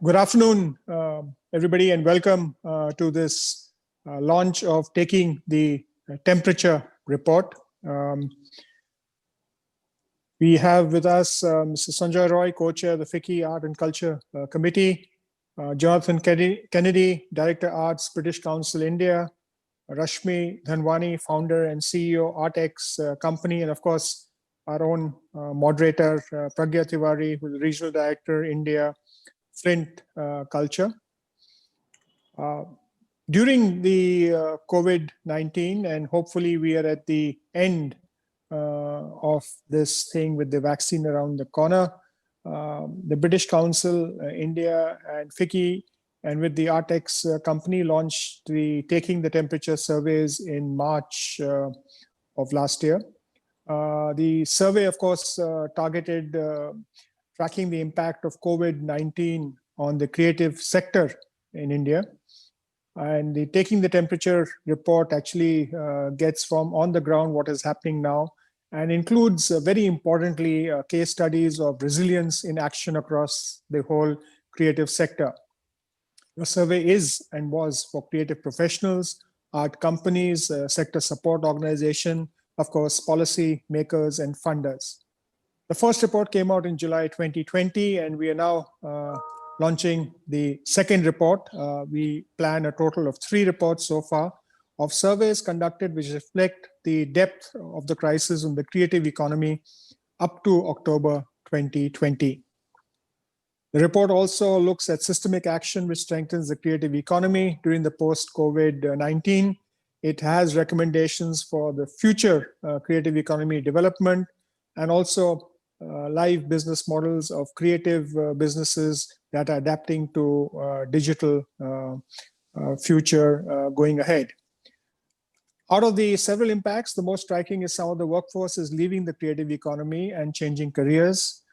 Good afternoon, everybody, and welcome to this launch of Taking the Temperature report. We have with us Mr. Sanjay Roy, co-chair of the FICCI Art and Culture Committee, Jonathan Kennedy, Director Arts, British Council, India, Rashmi Dhanwani, founder and CEO, ArtX company, and of course, our own moderator, Pragya Tiwari, who's the Regional Director, India, Flint Culture. During the COVID-19, and hopefully we are at the end of this thing with the vaccine around the corner, the British Council, India, and FICCI, and with the ArtX company launched the Taking the Temperature surveys in March of last year. The survey, of course, targeted tracking the impact of COVID-19 on the creative sector in India. And the Taking the Temperature report actually gets from on the ground what is happening now and includes, very importantly, case studies of resilience in action across the whole creative sector. The survey is and was for creative professionals, art companies, sector support organization, of course, policy makers and funders. The first report came out in July 2020, and we are now launching the second report. We plan a total of 3 reports so far of surveys conducted which reflect the depth of the crisis in the creative economy up to October 2020. The report also looks at systemic action which strengthens the creative economy during the post-COVID-19. It has recommendations for the future creative economy development and also live business models of creative businesses that are adapting to digital future going ahead. Out of the several impacts, the most striking is some of the workforce is leaving the creative economy and changing careers.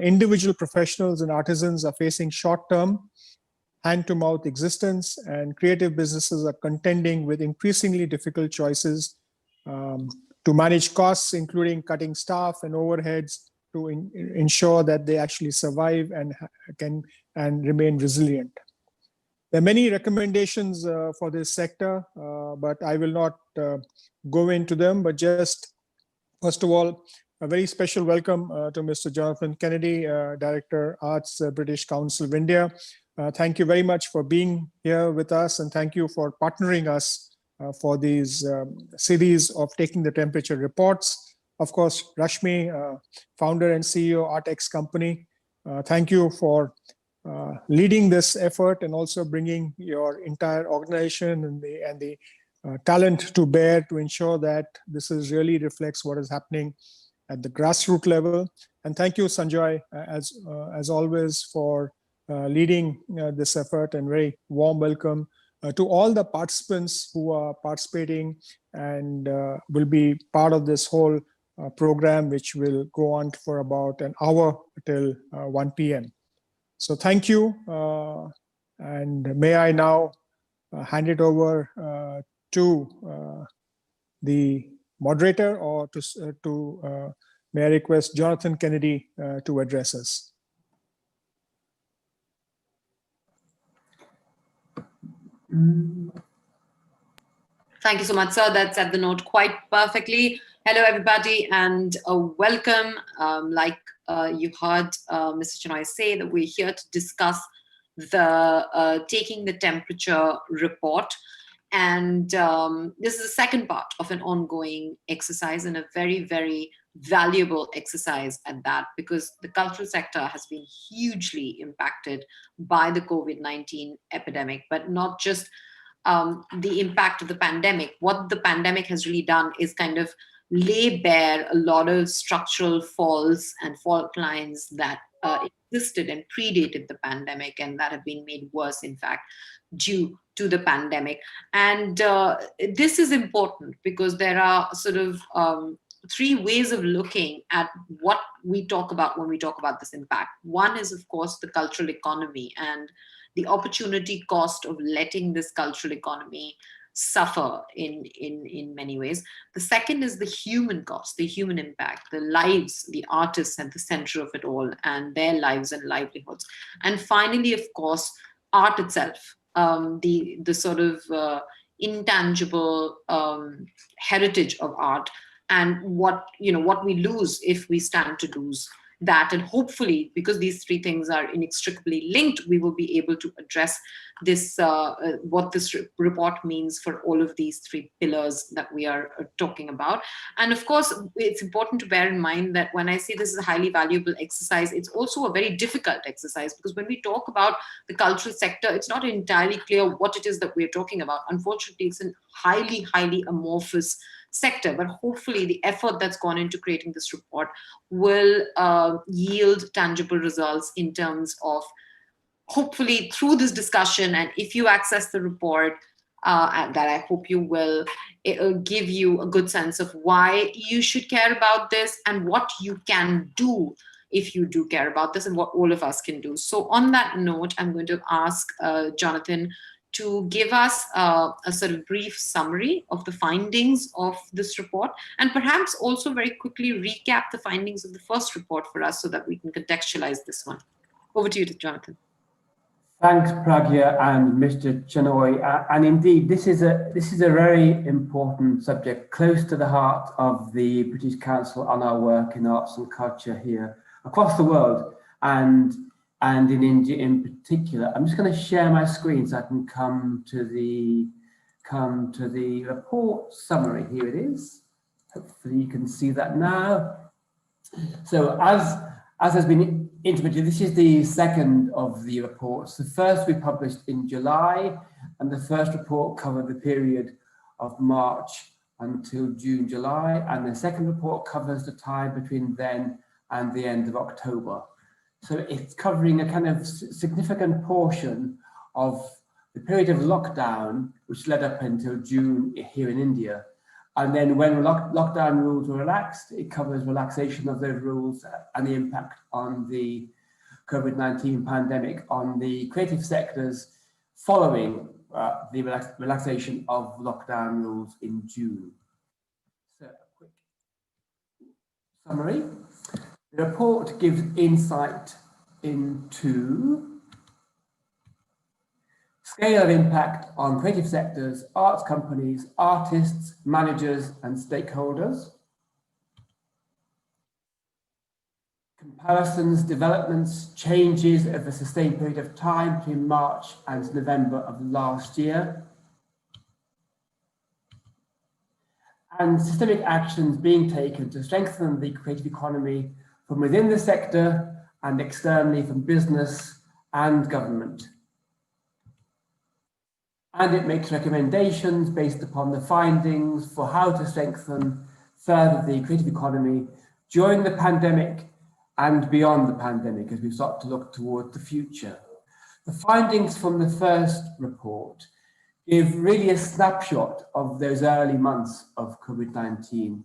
Individual professionals and artisans are facing short-term, hand-to-mouth existence, and creative businesses are contending with increasingly difficult choices to manage costs, including cutting staff and overheads to ensure that they actually survive and can remain resilient. There are many recommendations for this sector, but I will not go into them, but just first of all, a very special welcome to Mr. Jonathan Kennedy, Director, Arts, British Council of India. Thank you very much for being here with us, and thank you for partnering us for these series of Taking the Temperature reports. Of course, Rashmi, founder and CEO, ArtX company, thank you for leading this effort and also bringing your entire organization and the talent to bear to ensure that this is really reflects what is happening at the grassroots level. And thank you, Sanjay, as always, for leading this effort, and very warm welcome to all the participants who are participating and will be part of this whole program, which will go on for about an hour till 1 p.m. So thank you, and may I now hand it over to the moderator, or may I request Jonathan Kennedy to address us. Thank you so much, sir. That set the note quite perfectly. Hello, everybody, and welcome. Like you heard Mr. Chenoy say, that we're here to discuss the Taking the Temperature report. And this is the second part of an ongoing exercise, and a very, very valuable exercise at that, because the cultural sector has been hugely impacted by the COVID-19 epidemic, but not just the impact of the pandemic. What the pandemic has really done is kind of lay bare a lot of structural faults and fault lines that existed and predated the pandemic, and that have been made worse, in fact, due to the pandemic. And this is important because there are sort of 3 ways of looking at what we talk about when we talk about this impact. One is, of course, the cultural economy and the opportunity cost of letting this cultural economy suffer in many ways. The second is the human cost, the human impact, the lives, the artists at the center of it all, and their lives and livelihoods. And finally, of course, art itself, the sort of intangible heritage of art, and what we lose if we stand to lose that. And hopefully, because these three things are inextricably linked, we will be able to address this, what this report means for all of these three pillars that we are talking about. And of course, it's important to bear in mind that when I say this is a highly valuable exercise, it's also a very difficult exercise, because when we talk about the cultural sector, it's not entirely clear what it is that we're talking about. Unfortunately, it's a highly amorphous sector, but hopefully the effort that's gone into creating this report will yield tangible results in terms of, hopefully through this discussion, and if you access the report, and that I hope you will, it'll give you a good sense of why you should care about this and what you can do if you do care about this, and what all of us can do. So on that note, I'm going to ask Jonathan to give us a sort of brief summary of the findings of this report, and perhaps also very quickly recap the findings of the first report for us so that we can contextualize this one. Over to you, Jonathan. Thanks, Pragya and Mr. Chenoy. And indeed, this is a very important subject, close to the heart of the British Council on our work in arts and culture here across the world, and in India in particular. I'm just going to share my screen so I can come to the report summary. Here it is. Hopefully you can see that now. So as has been intimated, this is the second of the reports. The first we published in July, and the first report covered the period of March until June, July, and the second report covers the time between then and the end of October. So it's covering a kind of significant portion of the period of lockdown, which led up until June here in India. And then when lockdown rules were relaxed, it covers relaxation of those rules and the impact on the COVID-19 pandemic on the creative sectors following the relaxation of lockdown rules in June. So a quick summary. The report gives insight into scale of impact on creative sectors, arts companies, artists, managers, and stakeholders. Comparisons, developments, changes over a sustained period of time between March and November of last year. And systemic actions being taken to strengthen the creative economy from within the sector and externally from business and government. And it makes recommendations based upon the findings for how to strengthen further the creative economy during the pandemic and beyond the pandemic as we start to look toward the future. The findings from the first report give really a snapshot of those early months of COVID-19.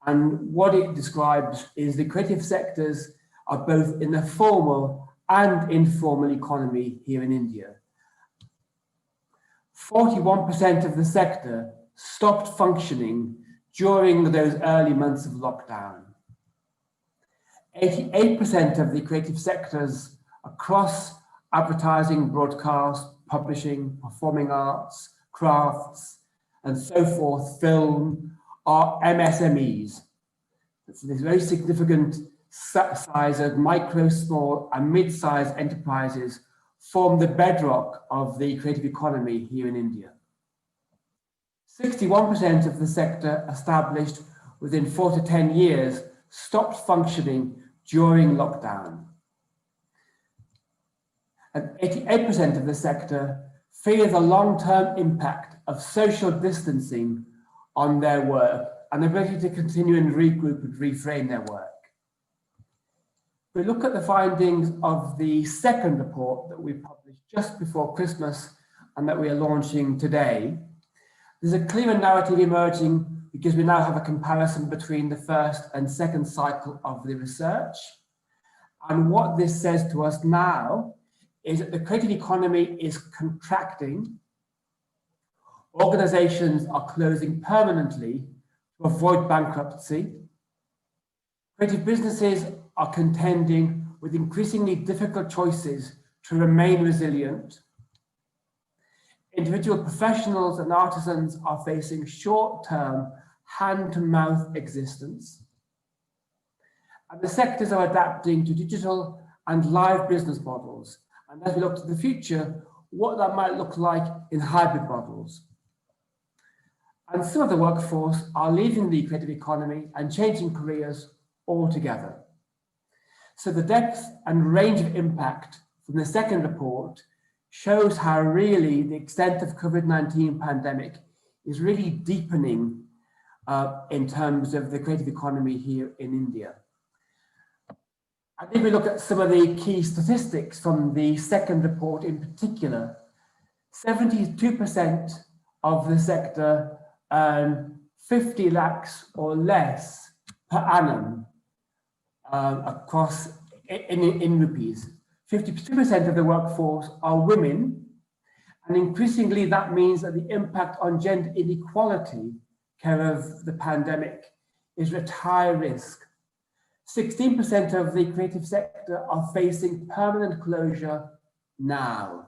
And what it describes is the creative sectors are both in the formal and informal economy here in India. 41% of the sector stopped functioning during those early months of lockdown. 88% of the creative sectors across advertising, broadcast, publishing, performing arts, crafts, and so forth, film, are MSMEs. So this very significant size of micro, small, and mid-sized enterprises form the bedrock of the creative economy here in India. 61% of the sector established within 4 to 10 years stopped functioning during lockdown. And 88% of the sector fear the long-term impact of social distancing on their work and ability to continue and regroup and reframe their work. We look at the findings of the second report that we published just before Christmas and that we are launching today. There's a clearer narrative emerging because we now have a comparison between the first and second cycle of the research. And what this says to us now is that the creative economy is contracting Organizations are closing permanently to avoid bankruptcy. Creative businesses are contending with increasingly difficult choices to remain resilient. Individual professionals and artisans are facing short-term hand-to-mouth existence. And the sectors are adapting to digital and live business models. And as we look to the future, what that might look like in hybrid models. And some of the workforce are leaving the creative economy and changing careers altogether. So the depth and range of impact from the second report shows how really the extent of COVID-19 pandemic is really deepening in terms of the creative economy here in India. And if we look at some of the key statistics from the second report in particular, 72% of the sector earn 50 lakhs or less per annum across in rupees. 52% of the workforce are women, and increasingly that means that the impact on gender inequality care of the pandemic is at high risk. 16% of the creative sector are facing permanent closure now.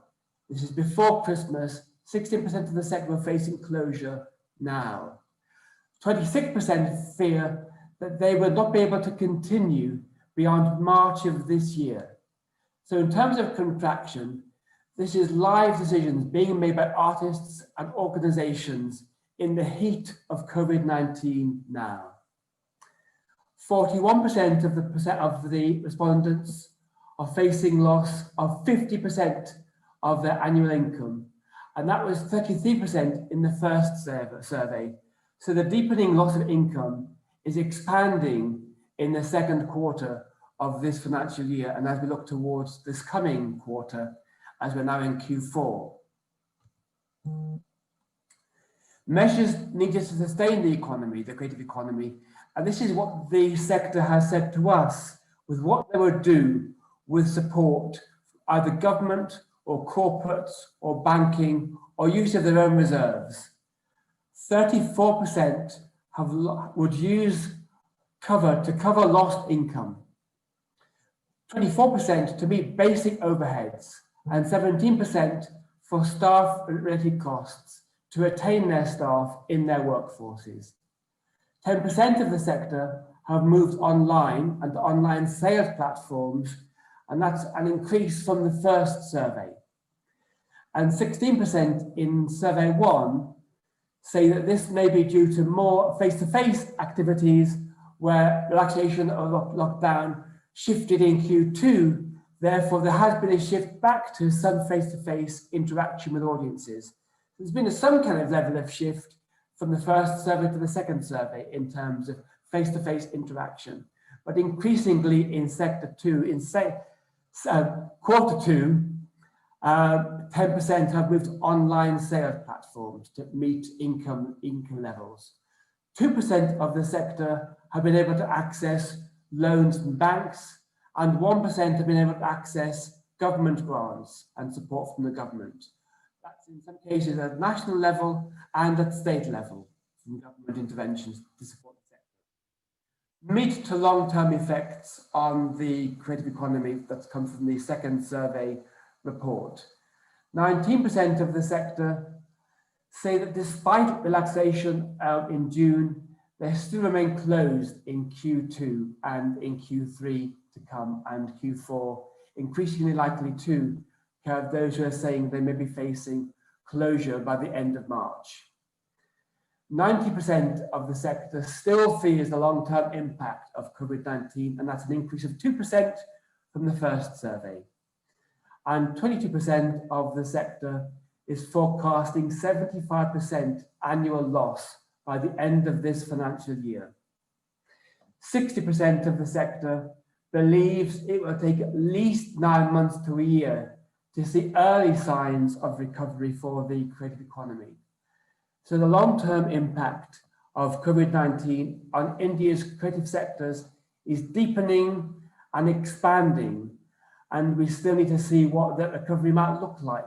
This is before Christmas. 16% of the sector are facing closure now. 26% fear that they will not be able to continue beyond March of this year. So in terms of contraction, this is live decisions being made by artists and organizations in the heat of COVID-19 now. 41% of the respondents are facing loss of 50% of their annual income. And that was 33% in the first survey. So the deepening loss of income is expanding in the second quarter of this financial year. And as we look towards this coming quarter, as we're now in Q4. Measures needed to sustain the economy, the creative economy. And this is what the sector has said to us with what they would do with support, either government or corporates or banking or use of their own reserves. 34% would use cover to cover lost income, 24% to meet basic overheads, and 17% for staff-related costs to retain their staff in their workforces. 10% of the sector have moved online and online sales platforms, and that's an increase from the first survey. And 16% in survey 1 say that this may be due to more face-to-face activities where relaxation of lockdown shifted in Q2. Therefore, there has been a shift back to some face-to-face interaction with audiences. There's been some kind of level of shift from the first survey to the second survey in terms of face-to-face interaction. But increasingly in sector 2, in quarter 2, 10% have moved to online sales platforms to meet income levels. 2% of the sector have been able to access loans from banks, and 1% have been able to access government grants and support from the government. That's in some cases at national level and at state level, from government interventions to support the sector. Mid to long-term effects on the creative economy that's come from the second survey report. 19% of the sector say that despite relaxation in June, they still remain closed in Q2 and in Q3 to come, and Q4 increasingly likely to have those who are saying they may be facing closure by the end of March. 90% of the sector still fears the long-term impact of COVID-19, and that's an increase of 2% from the first survey. And 22% of the sector is forecasting 75% annual loss by the end of this financial year. 60% of the sector believes it will take at least 9 months to a year to see early signs of recovery for the creative economy. So the long-term impact of COVID-19 on India's creative sectors is deepening and expanding, and we still need to see what that recovery might look like.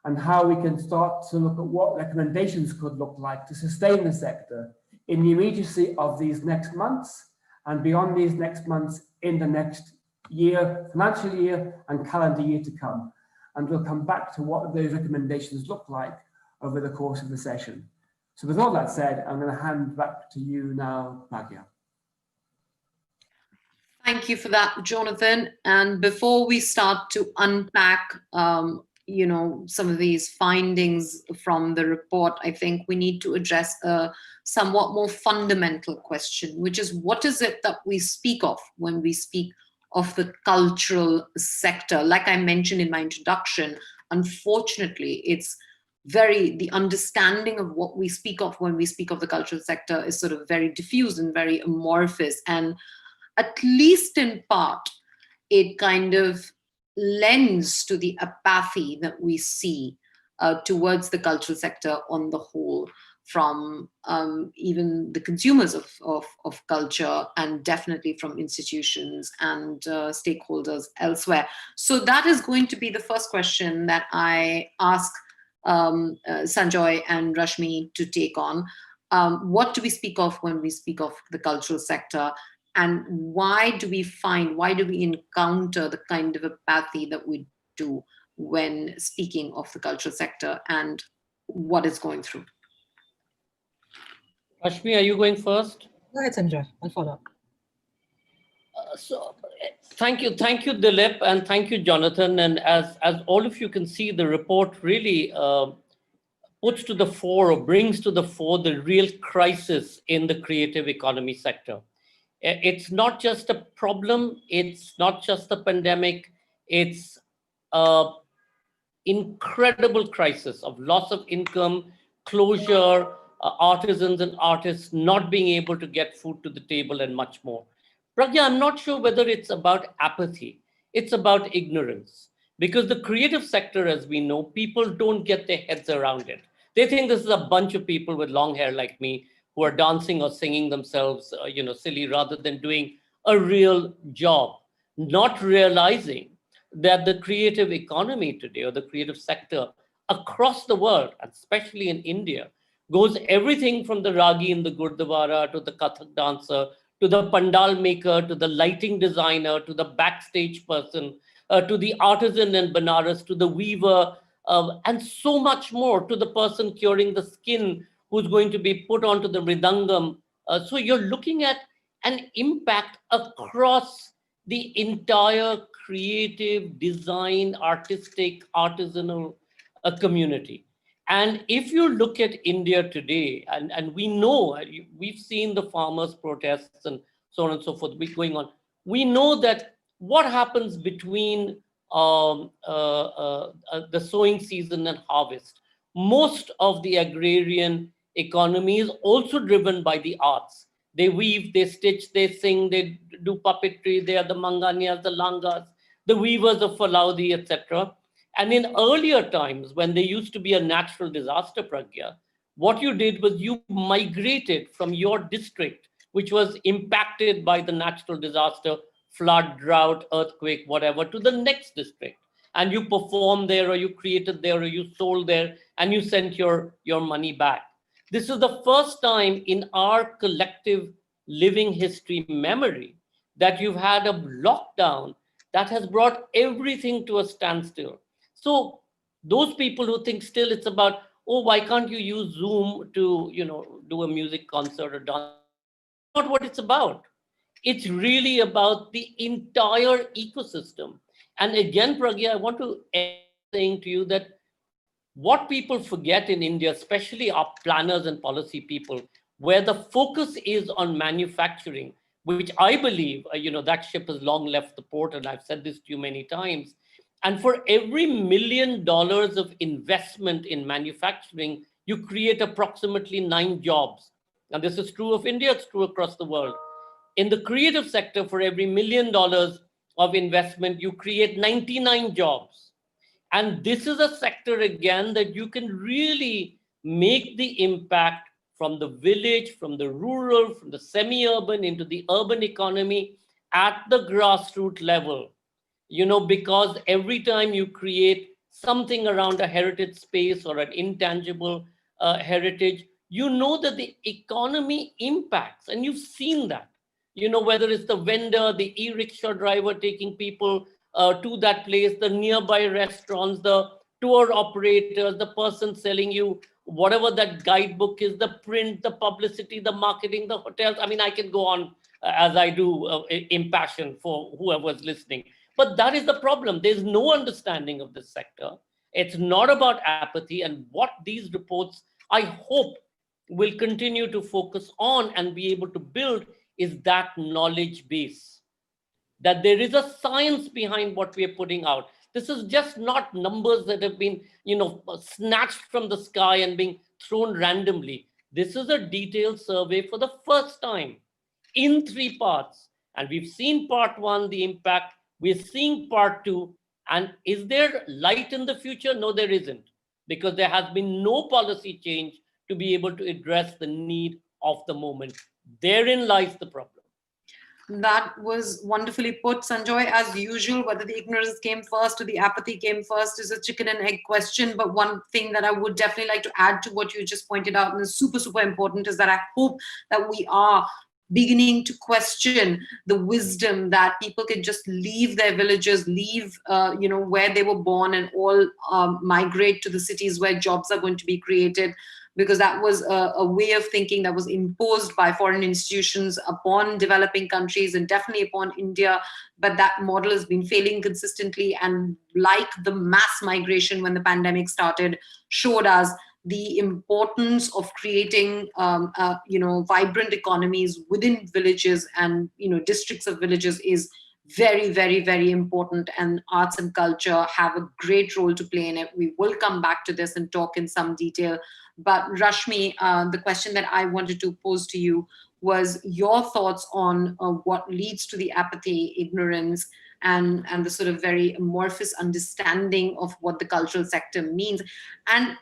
and how we can start to look at what recommendations could look like to sustain the sector in the immediacy of these next months and beyond these next months in the next year, financial year and calendar year to come. And we'll come back to what those recommendations look like over the course of the session. So with all that said, I'm going to hand back to you now, Pragya. Thank you for that, Jonathan. And before we start to unpack, you know, some of these findings from the report, I think we need to address a somewhat more fundamental question, which is what is it that we speak of when we speak of the cultural sector? Like I mentioned in my introduction, unfortunately, it's the understanding of what we speak of when we speak of the cultural sector is sort of very diffuse and very amorphous. And at least in part, it kind of lends to the apathy that we see towards the cultural sector on the whole, from even the consumers of culture, and definitely from institutions and stakeholders elsewhere. So that is going to be the first question that I ask Sanjoy and Rashmi to take on. What do we speak of when we speak of the cultural sector? And why do we encounter the kind of apathy that we do when speaking of the cultural sector, and what it's going through? Rashmi, are you going first? Go ahead, Sanjoy. I'll follow up. Thank you, Dilip, and thank you, Jonathan. And as all of you can see, the report really puts to the fore or brings to the fore the real crisis in the creative economy sector. It's not just a problem, it's not just a pandemic, it's an incredible crisis of loss of income, closure, artisans and artists not being able to get food to the table, and much more. Pragya, I'm not sure whether it's about apathy, it's about ignorance. Because the creative sector, as we know, people don't get their heads around it. They think this is a bunch of people with long hair like me who are dancing or singing themselves, silly, rather than doing a real job, not realizing that the creative economy today, or the creative sector across the world, especially in India, goes everything from the ragi in the Gurdwara to the Kathak dancer, to the pandal maker, to the lighting designer, to the backstage person, to the artisan in Banaras, to the weaver, and so much more, to the person curing the skin who's going to be put onto the mridangam. So you're looking at an impact across the entire creative, design, artistic, artisanal community. And if you look at India today, and we know, we've seen the farmers' protests and so on and so forth going on, we know that what happens between the sowing season and harvest, most of the agrarian economy is also driven by the arts. They weave, they stitch, they sing, they do puppetry, they are the Manganyas, the Langas, the weavers of Falaudi, etc. And in earlier times, when there used to be a natural disaster, Pragya, what you did was you migrated from your district, which was impacted by the natural disaster, flood, drought, earthquake, whatever, to the next district. And you performed there, or you created there, or you sold there, and you sent your money back. This is the first time in our collective living history memory that you've had a lockdown that has brought everything to a standstill. So those people who think still it's about, oh, why can't you use Zoom to, do a music concert or dance? Not what it's about. It's really about the entire ecosystem. And again, Pragya, I want to end saying to you that what people forget in India, especially our planners and policy people, where the focus is on manufacturing, which I believe, that ship has long left the port, and I've said this to you many times. And for every $1 million of investment in manufacturing, you create approximately 9 jobs. And this is true of India, it's true across the world. In the creative sector, for every $1 million of investment, you create 99 jobs. And this is a sector, again, that you can really make the impact from the village, from the rural, from the semi-urban into the urban economy at the grassroots level. Because every time you create something around a heritage space or an intangible heritage, you know that the economy impacts, and you've seen that. You know, whether it's the vendor, the e-rickshaw driver taking people to that place, the nearby restaurants, the tour operators, the person selling you whatever that guidebook is, the print, the publicity, the marketing, the hotels. I mean, I can go on as I do impassioned for whoever's listening. But that is the problem. There's no understanding of this sector. It's not about apathy. And what these reports, I hope, will continue to focus on and be able to build is that knowledge base, that there is a science behind what we are putting out. This is just not numbers that have been, snatched from the sky and being thrown randomly. This is a detailed survey for the first time in 3 parts. And we've seen part 1, the impact. We're seeing part 2. And is there light in the future? No, there isn't, because there has been no policy change to be able to address the need of the moment. Therein lies the problem. That was wonderfully put, Sanjoy. As usual, whether the ignorance came first or the apathy came first is a chicken and egg question. But one thing that I would definitely like to add to what you just pointed out, and is super, super important, is that I hope that we are beginning to question the wisdom that people can just leave their villages, leave where they were born, and all migrate to the cities where jobs are going to be created. Because that was a way of thinking that was imposed by foreign institutions upon developing countries, and definitely upon India. But that model has been failing consistently. And like the mass migration when the pandemic started showed us, the importance of creating vibrant economies within villages and districts of villages is very, very, very important. And arts and culture have a great role to play in it. We will come back to this and talk in some detail. But Rashmi, the question that I wanted to pose to you was your thoughts on what leads to the apathy, ignorance, and the sort of very amorphous understanding of what the cultural sector means. And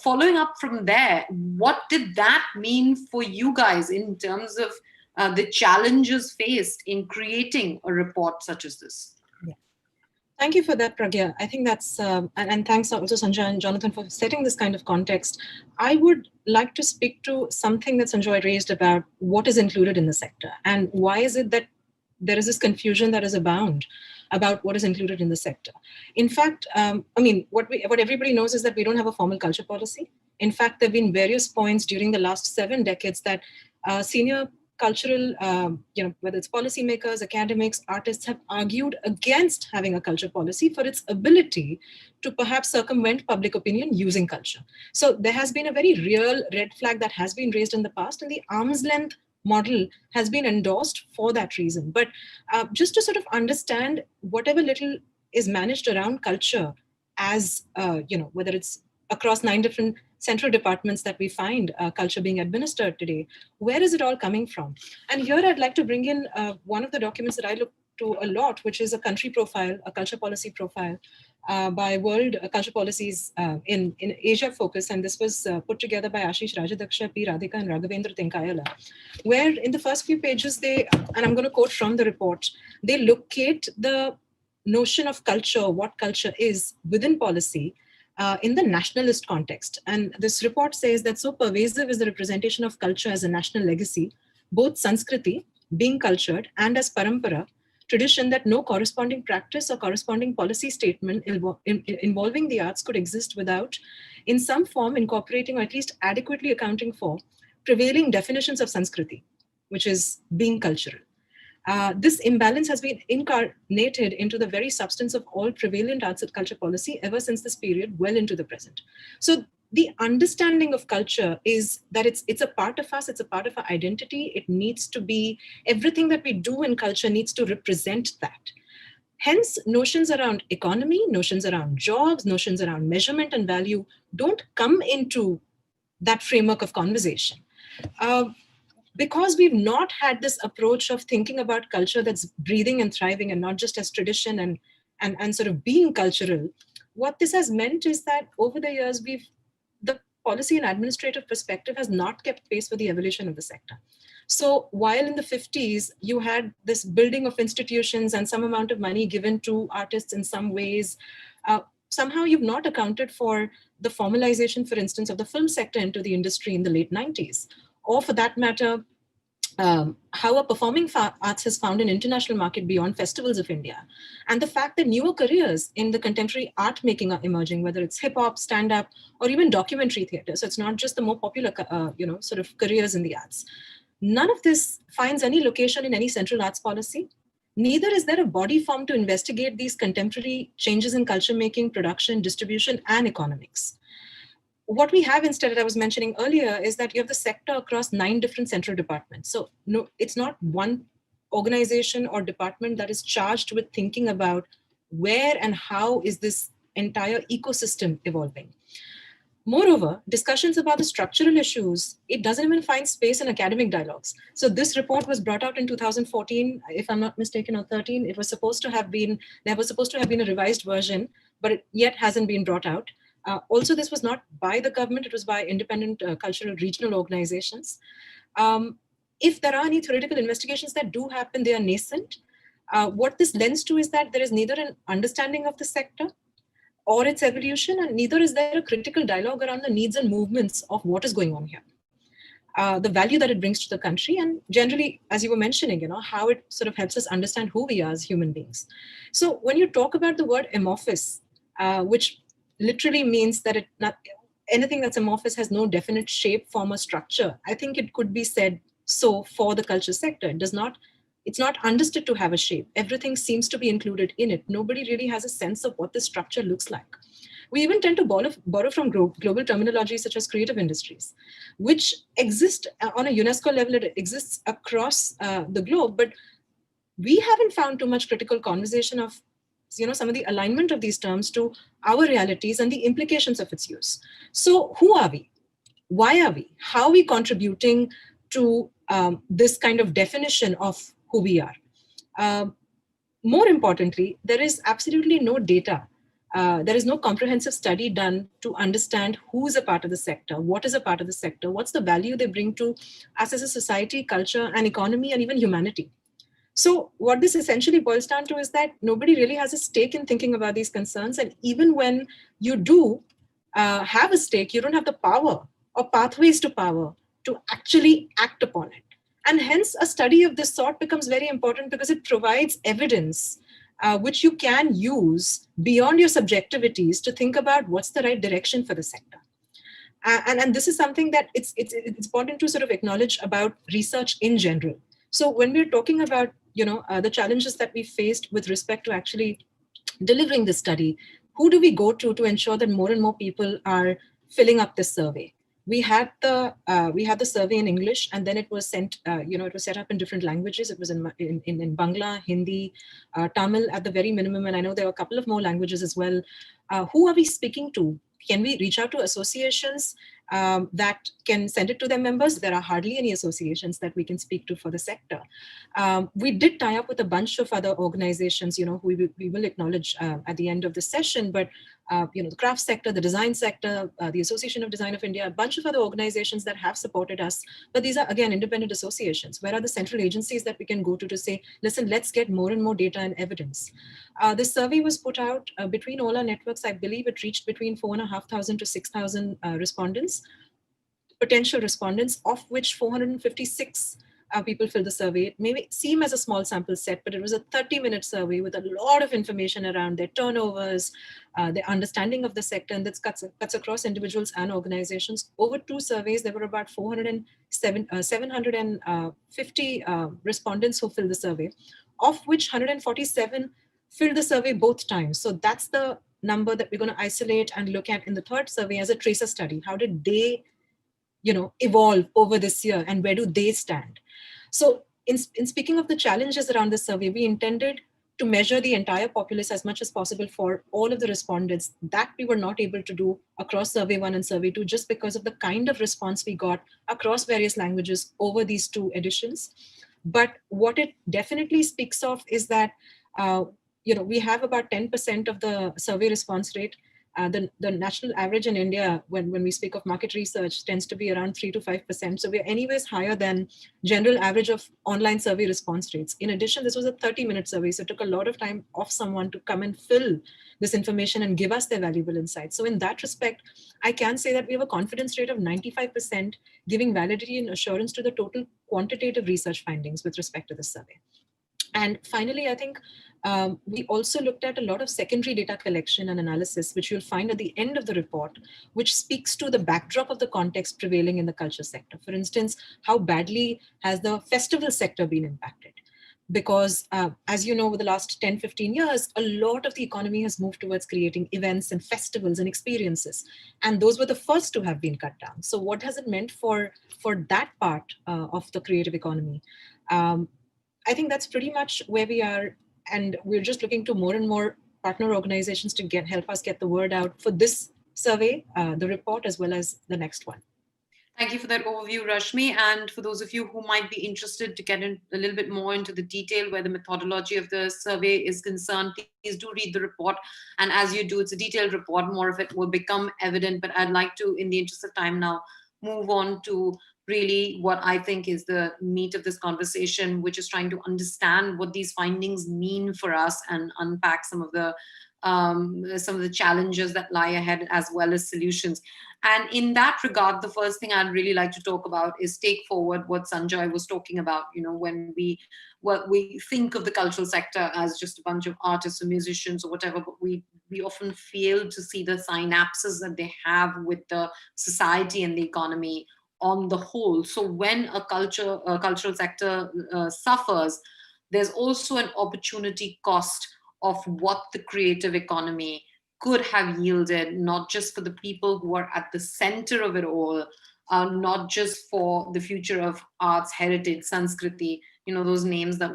following up from there, what did that mean for you guys in terms of the challenges faced in creating a report such as this? Thank you for that, Pragya. I think that's, and thanks also Sanjay and Jonathan for setting this kind of context. I would like to speak to something that Sanjoy raised about what is included in the sector and why is it that there is this confusion that is abound about what is included in the sector. In fact, what everybody knows is that we don't have a formal culture policy. In fact, there have been various points during the last 7 decades that senior cultural, whether it's policymakers, academics, artists have argued against having a culture policy for its ability to perhaps circumvent public opinion using culture. So there has been a very real red flag that has been raised in the past, and the arm's length model has been endorsed for that reason. But just to sort of understand whatever little is managed around culture as, whether it's across 9 different central departments that we find culture being administered today, where is it all coming from? And here I'd like to bring in one of the documents that I look to a lot, which is a country profile, a culture policy profile by World Culture Policies in Asia Focus. And this was put together by Ashish Rajadaksha, P. Radhika, and Raghavendra Tenkayala, where in the first few pages, and I'm going to quote from the report, they locate the notion of culture, what culture is within policy, in the nationalist context. And this report says that so pervasive is the representation of culture as a national legacy, both Sanskriti, being cultured, and as parampara, tradition, that no corresponding practice or corresponding policy statement involving the arts could exist without, in some form, incorporating or at least adequately accounting for prevailing definitions of Sanskriti, which is being cultural. This imbalance has been incarnated into the very substance of all prevalent arts and culture policy ever since this period, well into the present. So the understanding of culture is that it's a part of us, it's a part of our identity. It needs to be, everything that we do in culture needs to represent that. Hence, notions around economy, notions around jobs, notions around measurement and value don't come into that framework of conversation. Because we've not had this approach of thinking about culture that's breathing and thriving and not just as tradition and sort of being cultural, what this has meant is that over the years, the policy and administrative perspective has not kept pace with the evolution of the sector. So while in the 50s, you had this building of institutions and some amount of money given to artists in some ways, somehow you've not accounted for the formalization, for instance, of the film sector into the industry in the late 90s, or for that matter, how a performing arts has found an international market beyond festivals of India. And the fact that newer careers in the contemporary art making are emerging, whether it's hip hop, stand up, or even documentary theater. So it's not just the more popular, sort of careers in the arts. None of this finds any location in any central arts policy. Neither is there a body formed to investigate these contemporary changes in culture making, production, distribution, and economics. What we have instead, that I was mentioning earlier, is that you have the sector across 9 different central departments. So no, it's not one organization or department that is charged with thinking about where and how is this entire ecosystem evolving. Moreover, discussions about the structural issues, it doesn't even find space in academic dialogues. So this report was brought out in 2014, if I'm not mistaken, or 13. It was supposed to have been, there was supposed to have been a revised version, but it yet hasn't been brought out. Also, this was not by the government, it was by independent cultural regional organizations. If there are any theoretical investigations that do happen, they are nascent. What this lends to is that there is neither an understanding of the sector or its evolution, and neither is there a critical dialogue around the needs and movements of what is going on here. The value that it brings to the country, and generally, as you were mentioning, how it sort of helps us understand who we are as human beings. So when you talk about the word amorphous, which literally means that anything that's amorphous has no definite shape, form, or structure, I think it could be said so for the culture sector. It's not understood to have a shape. Everything seems to be included in it. Nobody really has a sense of what the structure looks like. We even tend to borrow from global terminology such as creative industries, which exist on a UNESCO level. It exists across the globe, but we haven't found too much critical conversation of some of the alignment of these terms to our realities and the implications of its use. So who are we? Why are we? How are we contributing to this kind of definition of who we are? More importantly, there is absolutely no data. There is no comprehensive study done to understand who is a part of the sector, what is a part of the sector, what's the value they bring to us as a society, culture, and economy, and even humanity. So what this essentially boils down to is that nobody really has a stake in thinking about these concerns. And even when you do have a stake, you don't have the power or pathways to power to actually act upon it. And hence a study of this sort becomes very important because it provides evidence which you can use beyond your subjectivities to think about what's the right direction for the sector. And this is something that it's important to sort of acknowledge about research in general. So when we're talking about the challenges that we faced with respect to actually delivering this study, who do we go to ensure that more and more people are filling up this survey? We had the survey in English, and then it was sent. It was set up in different languages. It was in Bangla, Hindi, Tamil at the very minimum, and I know there were a couple of more languages as well. Who are we speaking to? Can we reach out to associations that can send it to their members? There are hardly any associations that we can speak to for the sector. We did tie up with a bunch of other organizations, who we will acknowledge at the end of the session, but the craft sector, the design sector, the Association of Design of India, a bunch of other organizations that have supported us. But these are, again, independent associations. Where are the central agencies that we can go to say, listen, let's get more and more data and evidence? This survey was put out between all our networks. I believe it reached between 4,500 to 6,000 respondents, potential respondents, of which 456 people filled the survey. It may seem as a small sample set, but it was a 30-minute survey with a lot of information around their turnovers, their understanding of the sector, and that cuts across individuals and organizations. Over 2 surveys, there were about 750 respondents who filled the survey, of which 147 filled the survey both times. So that's the number that we're going to isolate and look at in the third survey as a tracer study. How did they evolve over this year, and where do they stand? So in speaking of the challenges around this survey, we intended to measure the entire populace as much as possible for all of the respondents. That we were not able to do across survey 1 and survey 2, just because of the kind of response we got across various languages over these 2 editions. But what it definitely speaks of is that we have about 10% of the survey response rate. The national average in India, when we speak of market research, tends to be around 3 to 5%. So we're anyways higher than general average of online survey response rates. In addition, this was a 30-minute survey, so it took a lot of time off someone to come and fill this information and give us their valuable insights. So in that respect, I can say that we have a confidence rate of 95%, giving validity and assurance to the total quantitative research findings with respect to this survey. And finally, I think we also looked at a lot of secondary data collection and analysis, which you'll find at the end of the report, which speaks to the backdrop of the context prevailing in the culture sector. For instance, how badly has the festival sector been impacted? Because as you know, over the last 10, 15 years, a lot of the economy has moved towards creating events and festivals and experiences. And those were the first to have been cut down. So what has it meant for that part of the creative economy? I think that's pretty much where we are. And we're just looking to more and more partner organizations to help us get the word out for this survey, the report, as well as the next one. Thank you for that overview, Rashmi. And for those of you who might be interested to get in a little bit more into the detail where the methodology of the survey is concerned, please do read the report. And as you do, it's a detailed report, more of it will become evident. But I'd like to, in the interest of time now, move on to really what I think is the meat of this conversation, which is trying to understand what these findings mean for us and unpack some of the challenges that lie ahead, as well as solutions. And in that regard, the first thing I'd really like to talk about is take forward what Sanjay was talking about. You know, when we think of the cultural sector as just a bunch of artists or musicians or whatever, but we often fail to see the synapses that they have with the society and the economy on the whole. So when a cultural sector suffers, there's also an opportunity cost of what the creative economy could have yielded, not just for the people who are at the center of it all, not just for the future of arts, heritage, Sanskriti, you know, those names that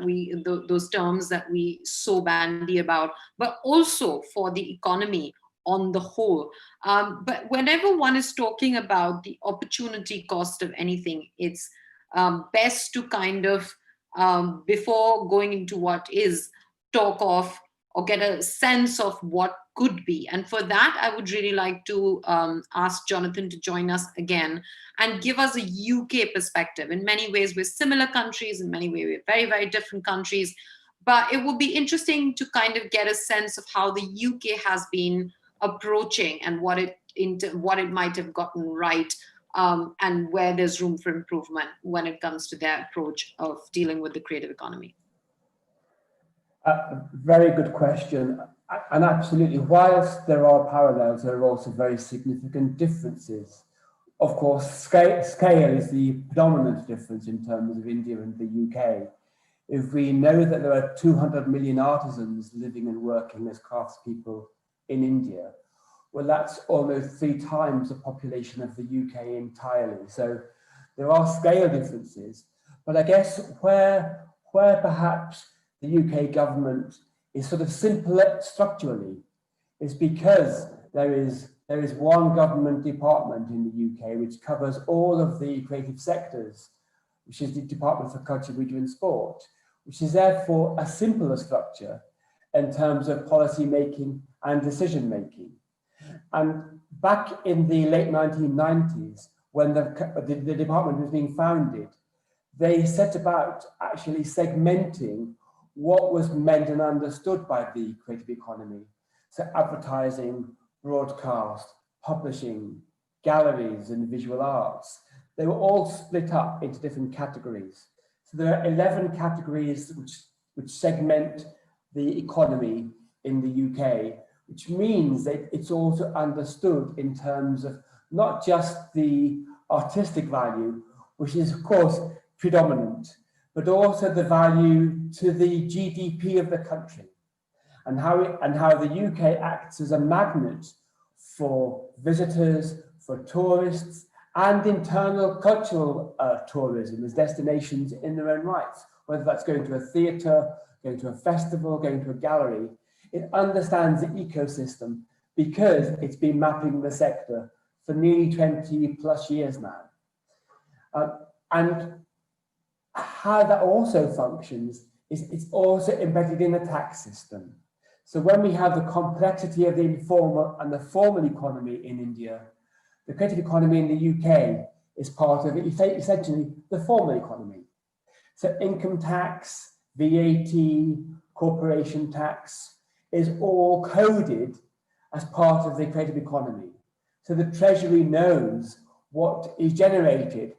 those terms that we so bandy about, but also for the economy on the whole. But whenever one is talking about the opportunity cost of anything, it's best to kind of, before going into what is, talk of or get a sense of what could be. And for that, I would really like to ask Jonathan to join us again and give us a UK perspective. In many ways, we're similar countries. In many ways, we're very, very different countries. But it would be interesting to kind of get a sense of how the UK has been approaching and what it might have gotten right, and where there's room for improvement when it comes to their approach of dealing with the creative economy. Very good question. And absolutely, whilst there are parallels, there are also very significant differences. Of course, scale is the predominant difference in terms of India and the UK. If we know that there are 200 million artisans living and working as craftspeople in India, well, that's almost 3 times the population of the UK entirely. So there are scale differences. But I guess where perhaps the UK government is sort of simpler structurally is because there is one government department in the UK which covers all of the creative sectors, which is the Department for Culture, Media and Sport, which is therefore a simpler structure in terms of policy making and decision making. And back in the late 1990s, when the department was being founded, they set about actually segmenting what was meant and understood by the creative economy. So advertising, broadcast, publishing, galleries and visual arts, they were all split up into different categories. So there are 11 categories which segment the economy in the UK, which means that it's also understood in terms of not just the artistic value, which is of course predominant, but also the value to the GDP of the country, and how the UK acts as a magnet for visitors, for tourists, and internal cultural tourism as destinations in their own rights, whether that's going to a theatre, going to a festival, going to a gallery. It understands the ecosystem because it's been mapping the sector for nearly 20 plus years now. And how that also functions is it's also embedded in the tax system. So when we have the complexity of the informal and the formal economy in India, the creative economy in the UK is part of essentially the formal economy. So income tax, VAT, corporation tax is all coded as part of the creative economy. So the Treasury knows what is generated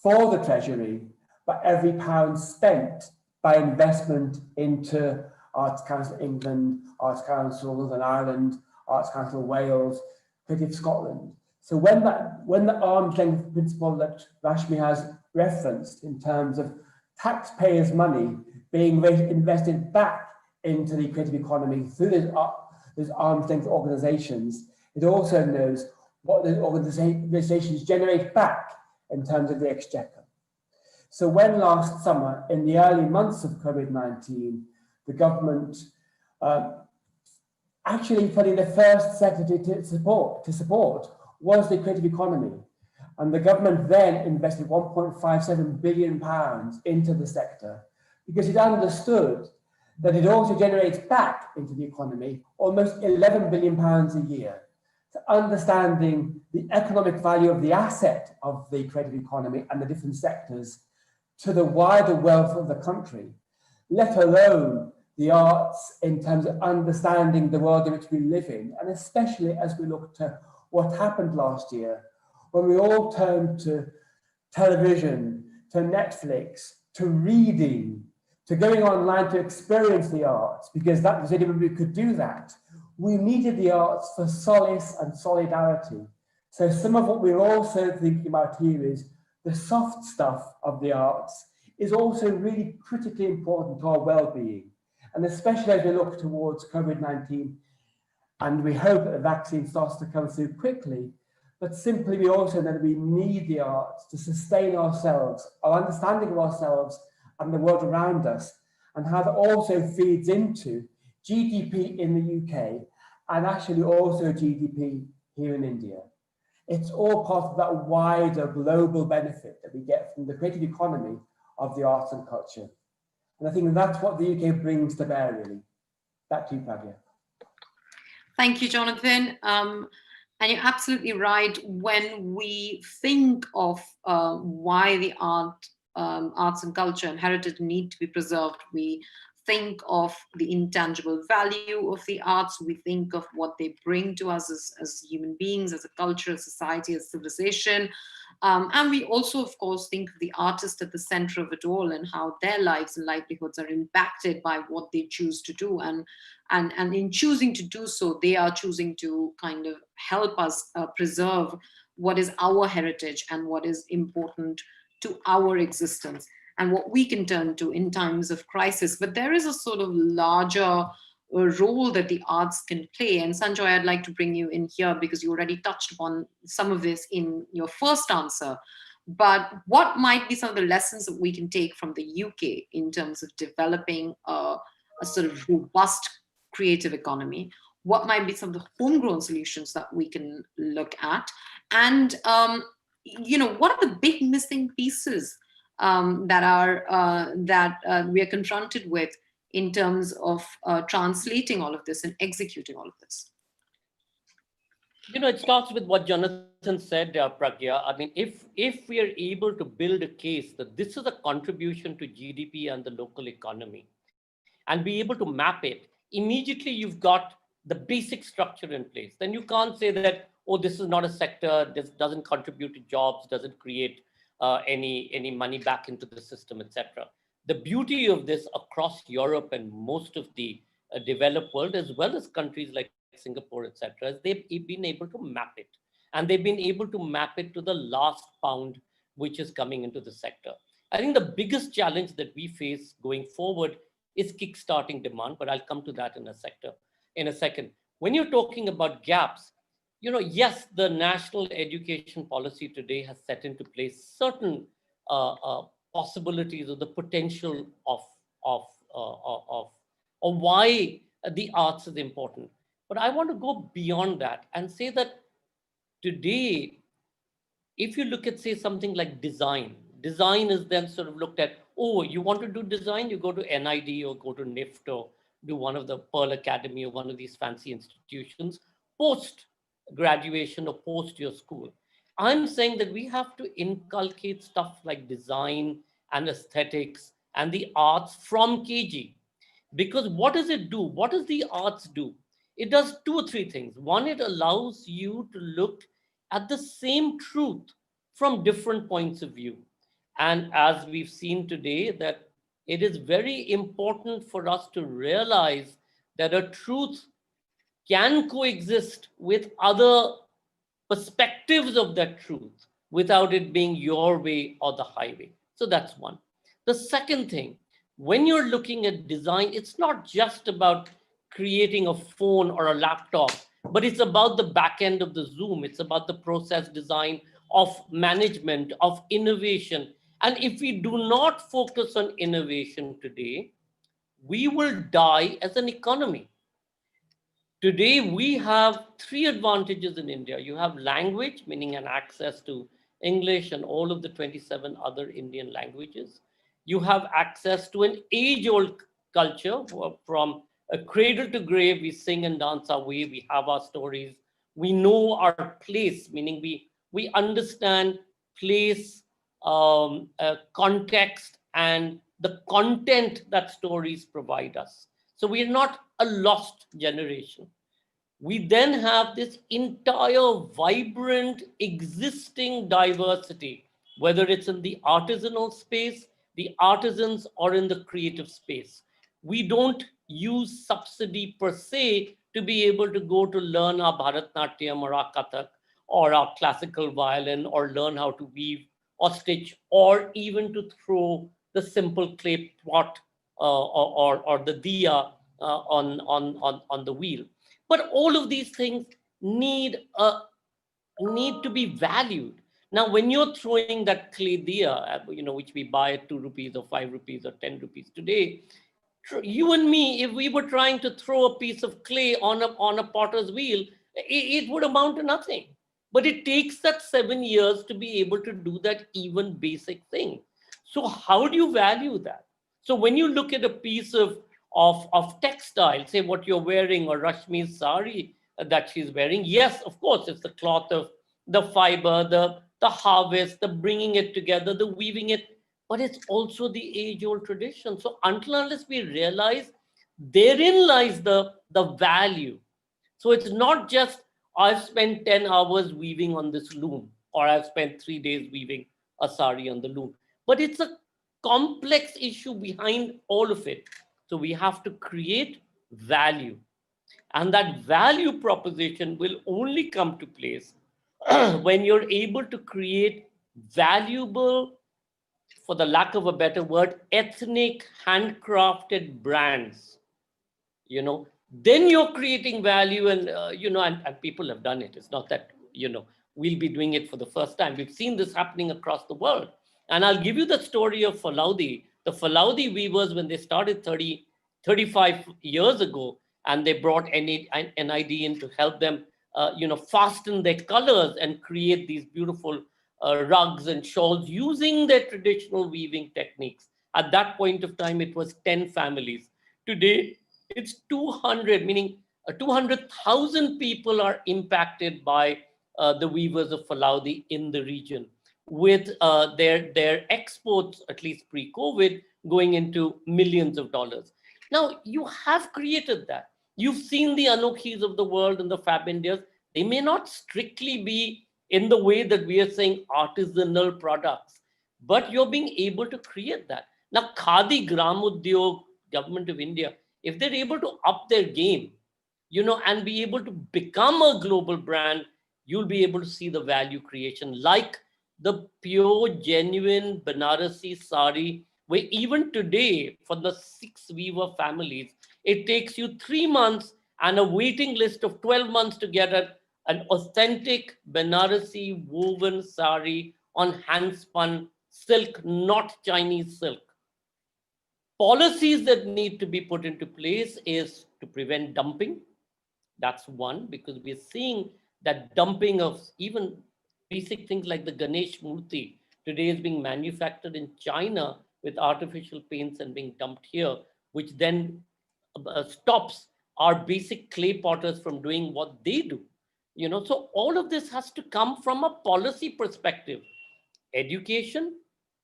for the Treasury by every pound spent by investment into Arts Council England, Arts Council Northern Ireland, Arts Council Wales, Creative Scotland. So when the arm's length principle that Rashmi has referenced in terms of taxpayers' money being invested back into the creative economy through those arm's length organizations, it also knows what those organizations generate back in terms of the exchequer. So when last summer, in the early months of COVID-19, the government actually putting the first sector to support was the creative economy. And the government then invested £1.57 billion into the sector because it understood that it also generates back into the economy almost £11 billion a year. So understanding the economic value of the asset of the creative economy and the different sectors to the wider wealth of the country, let alone the arts in terms of understanding the world in which we live in, and especially as we look to what happened last year, when we all turned to television, to Netflix, to reading, to going online to experience the arts, because that was the only way we could do that. We needed the arts for solace and solidarity. So some of what we're also thinking about here is the soft stuff of the arts is also really critically important to our well-being. And especially as we look towards COVID-19, and we hope that the vaccine starts to come through quickly, but simply we also know that we need the arts to sustain ourselves, our understanding of ourselves and the world around us, and how that also feeds into GDP in the UK and actually also GDP here in India. It's all part of that wider global benefit that we get from the creative economy of the arts and culture. And I think that's what the UK brings to bear, really. Back to you, Pragya. Thank you, Jonathan. And you're absolutely right. When we think of why the arts and culture and heritage need to be preserved, we think of the intangible value of the arts. We think of what they bring to us as human beings, as a culture, as society, as civilization. And we also, of course, think of the artist at the center of it all and how their lives and livelihoods are impacted by what they choose to do. And in choosing to do so, they are choosing to kind of help us preserve what is our heritage and what is important to our existence and what we can turn to in times of crisis. But there is a sort of larger role that the arts can play. And Sanjoy, I'd like to bring you in here because you already touched upon some of this in your first answer. But what might be some of the lessons that we can take from the UK in terms of developing a sort of robust creative economy? What might be some of the homegrown solutions that we can look at? And what are the big missing pieces that we are confronted with in terms of translating all of this and executing all of this? It starts with what Jonathan said, Pragya. I mean, if we are able to build a case that this is a contribution to GDP and the local economy, and be able to map it, immediately you've got the basic structure in place. Then you can't say that, oh, this is not a sector, this doesn't contribute to jobs, doesn't create any money back into the system, etc. The beauty of this across Europe and most of the developed world, as well as countries like Singapore, etc., is they've been able to map it. And they've been able to map it to the last pound which is coming into the sector. I think the biggest challenge that we face going forward is kickstarting demand, but I'll come to that in a second. When you're talking about gaps, yes, the national education policy today has set into place certain possibilities of the potential of why the arts is important. But I want to go beyond that and say that today, if you look at, say, something like design is then sort of looked at, oh, you want to do design, you go to NID or go to NIFT or do one of the Pearl Academy or one of these fancy institutions post graduation or post your school. I'm saying that we have to inculcate stuff like design and aesthetics and the arts from KG. Because what does it do? What does the arts do? It does two or three things. One, it allows you to look at the same truth from different points of view. And as we've seen today, that it is very important for us to realize that a truth can coexist with other perspectives of that truth without it being your way or the highway. So that's one. The second thing, when you're looking at design, it's not just about creating a phone or a laptop, but it's about the back end of the Zoom. It's about the process design of management, of innovation. And if we do not focus on innovation today, we will die as an economy. Today, we have three advantages in India. You have language, meaning an access to English and all of the 27 other Indian languages. You have access to an age-old culture. From a cradle to grave, we sing and dance our way. We have our stories. We know our place, meaning we understand place, context, and the content that stories provide us. So we're not a lost generation. We then have this entire vibrant existing diversity, whether it's in the artisanal space, the artisans, or in the creative space. We don't use subsidy per se to be able to go to learn our Bharatnatyam or our Kathak or our classical violin or learn how to weave or stitch or even to throw the simple clay pot or the diya on the wheel. But all of these things need to be valued. Now, when you're throwing that clay diya, which we buy at 2 rupees or 5 rupees or 10 rupees today, you and me, if we were trying to throw a piece of clay on a potter's wheel, it would amount to nothing. But it takes that 7 years to be able to do that even basic thing. So how do you value that? So when you look at a piece of textile, say what you're wearing or Rashmi's sari that she's wearing, yes, of course, it's the cloth of the fiber, the harvest, the bringing it together, the weaving it, but it's also the age-old tradition. So until unless we realize therein lies the value. So it's not just I've spent 10 hours weaving on this loom, or I've spent 3 days weaving a sari on the loom, but it's a complex issue behind all of it. So we have to create value. And that value proposition will only come to place when you're able to create valuable, for the lack of a better word, ethnic handcrafted brands. Then you're creating value and, and people have done it. It's not that, we'll be doing it for the first time. We've seen this happening across the world. And I'll give you the story of Falaudi. The Falaudi weavers, when they started 35 years ago, and they brought NID in to help them, fasten their colors and create these beautiful rugs and shawls using their traditional weaving techniques. At that point of time, it was 10 families. Today, it's 200, meaning 200,000 people are impacted by the weavers of Falaudi in the region, with their exports, at least pre-COVID, going into millions of dollars. Now, you have created that. You've seen the Anokhis of the world and the Fab Indias. They may not strictly be in the way that we are saying artisanal products, but you're being able to create that. Now, Khadi Gram Udyog, Government of India, if they're able to up their game, and be able to become a global brand, you'll be able to see the value creation, like the pure, genuine Banarasi sari, where even today, for the 6 weaver families, it takes you 3 months and a waiting list of 12 months to get an authentic Banarasi woven sari on hand-spun silk, not Chinese silk. Policies that need to be put into place is to prevent dumping. That's one, because we're seeing that dumping of even basic things like the Ganesh Murti today is being manufactured in China with artificial paints and being dumped here, which then stops our basic clay potters from doing what they do. So all of this has to come from a policy perspective. Education,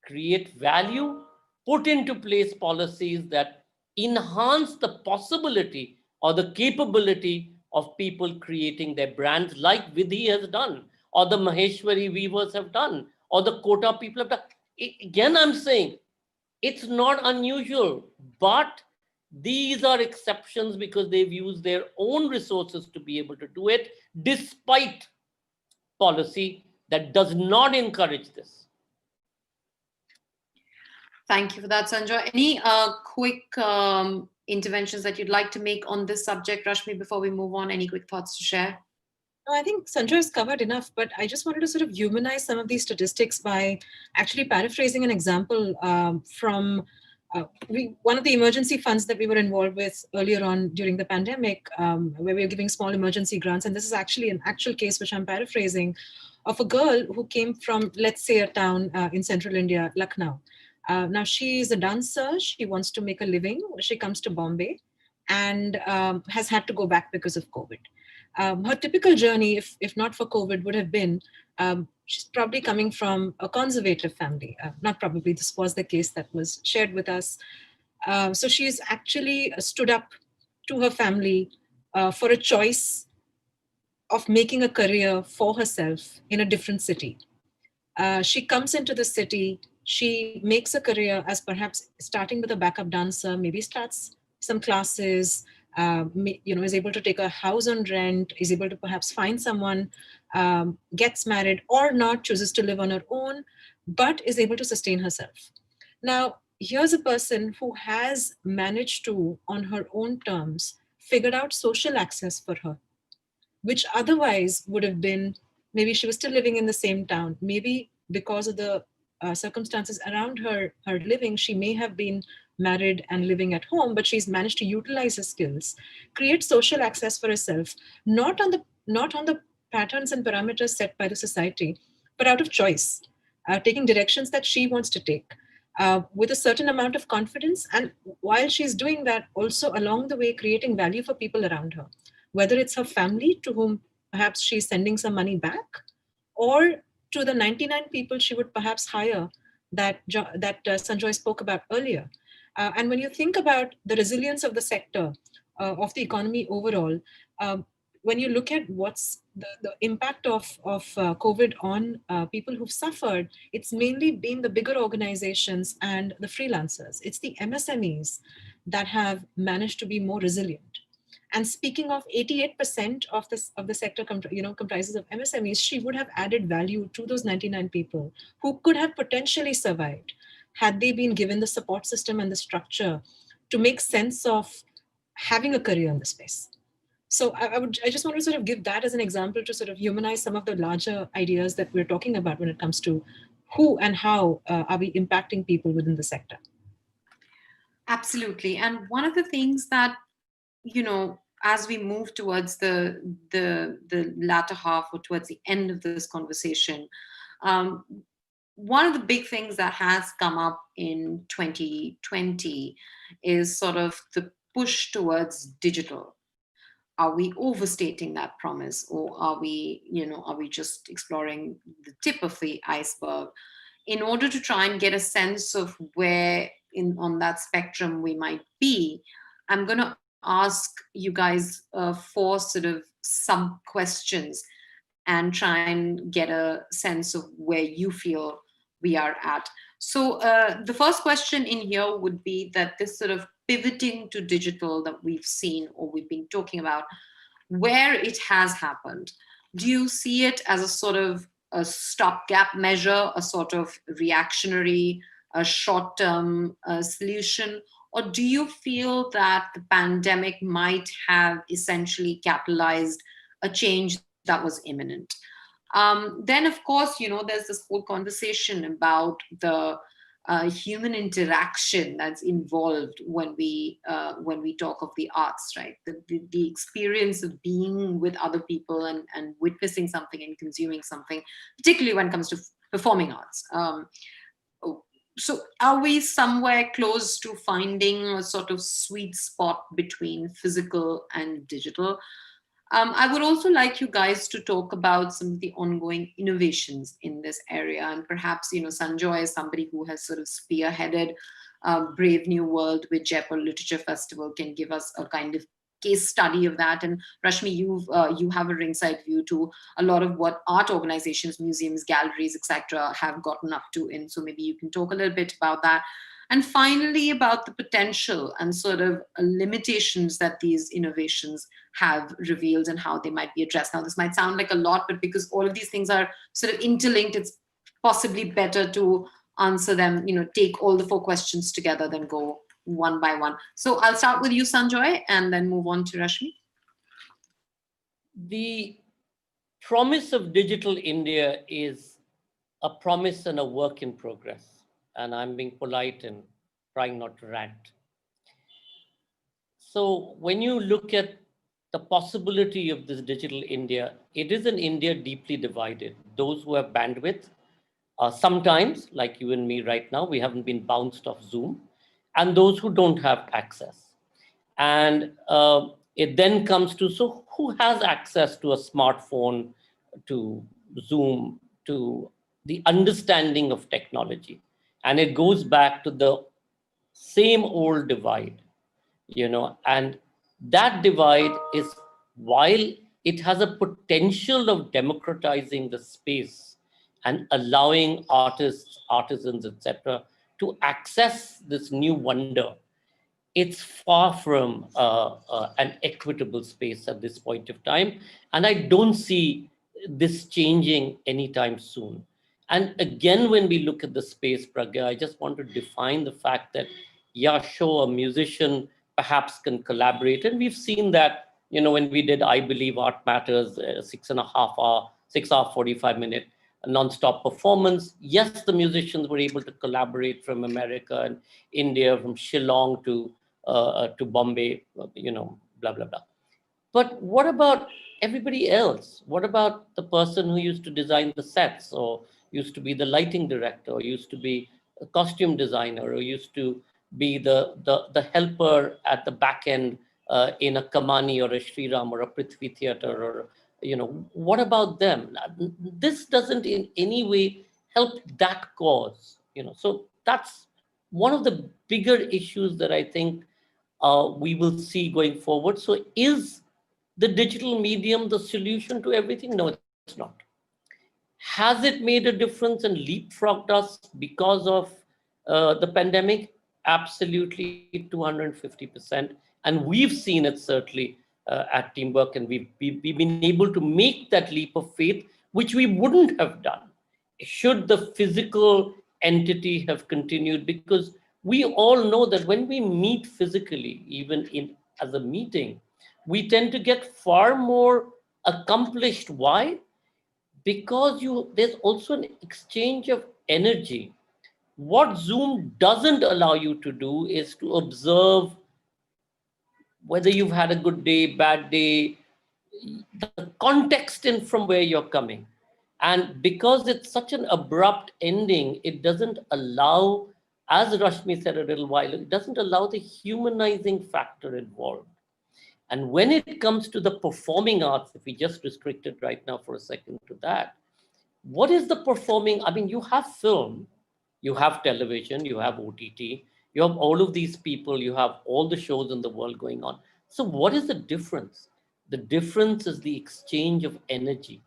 create value, put into place policies that enhance the possibility or the capability of people creating their brands, like Vidhi has done, or the Maheshwari weavers have done, or the Kota people have done. Again, I'm saying it's not unusual, but these are exceptions because they've used their own resources to be able to do it, despite policy that does not encourage this. Thank you for that, Sanjoy. Any quick interventions that you'd like to make on this subject, Rashmi, before we move on? Any quick thoughts to share? No, I think Sanjoy has covered enough, but I just wanted to sort of humanize some of these statistics by actually paraphrasing an example from one of the emergency funds that we were involved with earlier on during the pandemic, where we were giving small emergency grants. And this is actually an actual case, which I'm paraphrasing, of a girl who came from, let's say, a town in central India, Lucknow. Now, she is a dancer. She wants to make a living. She comes to Bombay and has had to go back because of COVID. Her typical journey, if not for COVID, would have been, she's probably coming from a conservative family. Not probably, this was the case that was shared with us. So she's actually stood up to her family for a choice of making a career for herself in a different city. She comes into the city, she makes a career as perhaps starting with a backup dancer, maybe starts some classes, is able to take a house on rent, is able to perhaps find someone, gets married or not, chooses to live on her own, but is able to sustain herself. Now, here's a person who has managed to, on her own terms, figured out social access for her, which otherwise would have been, maybe she was still living in the same town, maybe because of the circumstances around her living, she may have been married and living at home, but she's managed to utilize her skills, create social access for herself, not on the patterns and parameters set by the society, but out of choice, taking directions that she wants to take, with a certain amount of confidence. And while she's doing that, also along the way, creating value for people around her, whether it's her family to whom perhaps she's sending some money back, or to the 99 people she would perhaps hire that Sanjoy spoke about earlier. And when you think about the resilience of the sector, of the economy overall, when you look at what's the impact of COVID on people who've suffered, it's mainly been the bigger organizations and the freelancers. It's the MSMEs that have managed to be more resilient. And speaking of 88% of the sector comprises of MSMEs, she would have added value to those 99 people who could have potentially survived had they been given the support system and the structure to make sense of having a career in the space. So I just want to sort of give that as an example to sort of humanize some of the larger ideas that we're talking about when it comes to who and how are we impacting people within the sector. Absolutely. And one of the things that, as we move towards the latter half or towards the end of this conversation, one of the big things that has come up in 2020 is sort of the push towards digital. Are we overstating that promise, or are we just exploring the tip of the iceberg in order to try and get a sense of where on that spectrum we might be? I'm going to ask you guys four sort of sub questions and try and get a sense of where you feel we are at. So the first question in here would be that this sort of pivoting to digital that we've seen or we've been talking about, where it has happened, do you see it as a sort of a stopgap measure, a sort of reactionary, a short-term solution? Or do you feel that the pandemic might have essentially catalyzed a change that was imminent? Then, of course, there's this whole conversation about the human interaction that's involved when we talk of the arts, right? The experience of being with other people and witnessing something and consuming something, particularly when it comes to performing arts. so are we somewhere close to finding a sort of sweet spot between physical and digital? I would also like you guys to talk about some of the ongoing innovations in this area, and perhaps, Sanjoy is somebody who has sort of spearheaded Brave New World with Jaipur Literature Festival, can give us a kind of case study of that. And Rashmi, you have a ringside view to a lot of what art organizations, museums, galleries, etc., have gotten up to in. So maybe you can talk a little bit about that. And finally, about the potential and sort of limitations that these innovations have revealed and how they might be addressed. Now, this might sound like a lot, but because all of these things are sort of interlinked, it's possibly better to answer them, take all the 4 questions together than go one by one. So I'll start with you, Sanjoy, and then move on to Rashmi. The promise of Digital India is a promise and a work in progress. And I'm being polite and trying not to rant. So when you look at the possibility of this Digital India, it is an India deeply divided. Those who have bandwidth, sometimes, like you and me right now, we haven't been bounced off Zoom, and those who don't have access. And it then comes to, so who has access to a smartphone, to Zoom, to the understanding of technology? And it goes back to the same old divide, and that divide is, while it has a potential of democratizing the space and allowing artists, artisans, etc., to access this new wonder, it's far from an equitable space at this point of time. And I don't see this changing anytime soon. And again, when we look at the space, Pragya, I just want to define the fact that, yeah, sure, a musician perhaps can collaborate. And we've seen that, when we did I Believe Art Matters, 6-hour, 45-minute non-stop performance. Yes, the musicians were able to collaborate from America and India, from Shillong to Bombay, blah, blah, blah. But what about everybody else? What about the person who used to design the sets, or used to be the lighting director, or used to be a costume designer, or used to be the helper at the back end in a Kamani or a Sriram or a Prithvi theater, or, what about them? This doesn't in any way help that cause, So that's one of the bigger issues that I think we will see going forward. So is the digital medium the solution to everything? No, it's not. Has it made a difference and leapfrogged us because of the pandemic? Absolutely, 250%. And we've seen it certainly at Teamwork, and we've been able to make that leap of faith, which we wouldn't have done should the physical entity have continued. Because we all know that when we meet physically, even as a meeting, we tend to get far more accomplished. Why? Because there's also an exchange of energy. What Zoom doesn't allow you to do is to observe whether you've had a good day, bad day, the context in from where you're coming. And because it's such an abrupt ending, it doesn't allow, as Rashmi said a little while, it doesn't allow the humanizing factor involved. And when it comes to the performing arts, if we just restrict it right now for a second to that, what is the performing? I mean, you have film, you have television, you have OTT, you have all of these people, you have all the shows in the world going on. So what is the difference? The difference is the exchange of energy.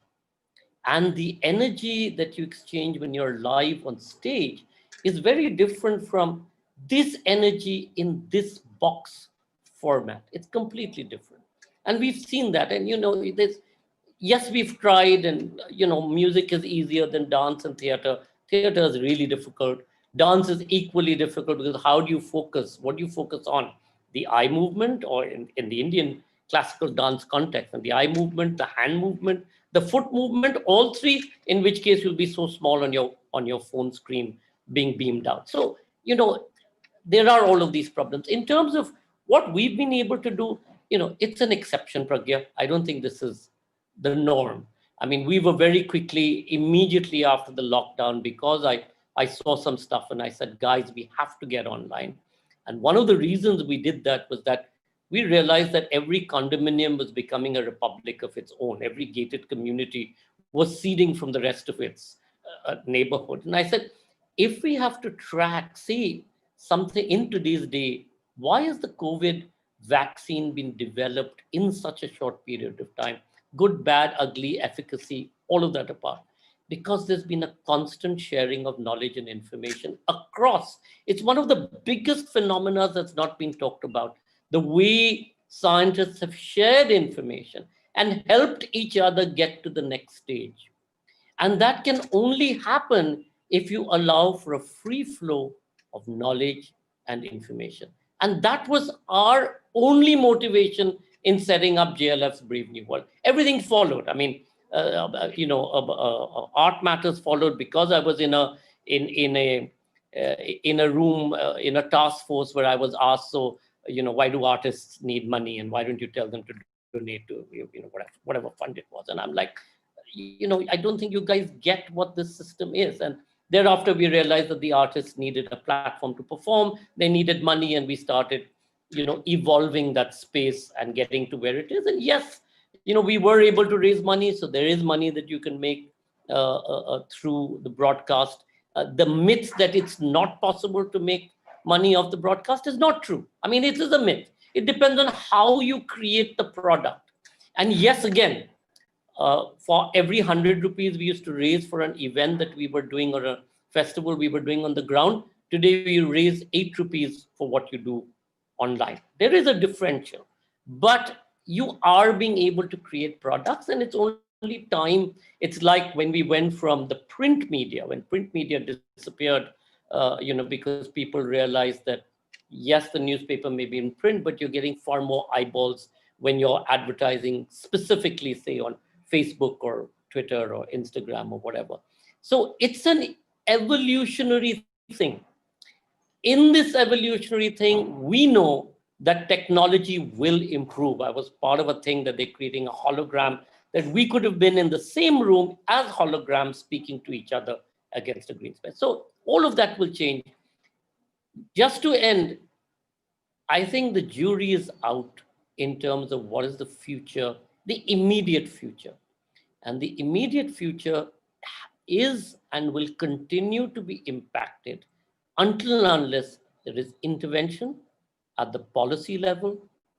And the energy that you exchange when you're live on stage is very different from this energy in this box format. It's completely different. And we've seen that. And, yes, we've tried, and, music is easier than dance and theater. Theater is really difficult. Dance is equally difficult, because how do you focus? What do you focus on? The eye movement, or in the Indian classical dance context, and the eye movement, the hand movement, the foot movement, all three, in which case you'll be so small on your phone screen being beamed out. So, there are all of these problems. In terms of what we've been able to do, it's an exception, Pragya. I don't think this is the norm. I mean, we were very quickly, immediately after the lockdown, because I I saw some stuff and I said, guys, we have to get online. And one of the reasons we did that was that we realized that every condominium was becoming a republic of its own. Every gated community was seeding from the rest of its neighborhood. And I said, if we have to track, see something in today's day, why has the COVID vaccine been developed in such a short period of time? Good, bad, ugly, efficacy, all of that apart. Because there's been a constant sharing of knowledge and information across. It's one of the biggest phenomena that's not been talked about. The way scientists have shared information and helped each other get to the next stage. And that can only happen if you allow for a free flow of knowledge and information. And that was our only motivation in setting up JLF's Brave New World. Everything followed. I mean, Art Matters followed because I was in a room in a task force where I was asked, so why do artists need money and why don't you tell them to donate to whatever fund it was? And I'm like, I don't think you guys get what this system is. And thereafter we realized that the artists needed a platform to perform, they needed money, and we started evolving that space and getting to where it is. And yes, we were able to raise money, so there is money that you can make through the broadcast. The myth that it's not possible to make money off the broadcast is not true. I mean, it is a myth. It depends on how you create the product. And yes, again, for every 100 rupees we used to raise for an event that we were doing or a festival we were doing on the ground, today we raise 8 rupees for what you do online. There is a differential, but you are being able to create products, and it's only time. It's like when we went from the print media, when print media disappeared, because people realized that, yes, the newspaper may be in print, but you're getting far more eyeballs when you're advertising specifically, say, on Facebook or Twitter or Instagram or whatever. So it's an evolutionary thing. In this evolutionary thing, we know that technology will improve. I was part of a thing that they're creating a hologram that we could have been in the same room as holograms speaking to each other against a green space. So all of that will change. Just to end, I think the jury is out in terms of what is the future, the immediate future. And the immediate future is and will continue to be impacted until and unless there is intervention at the policy level,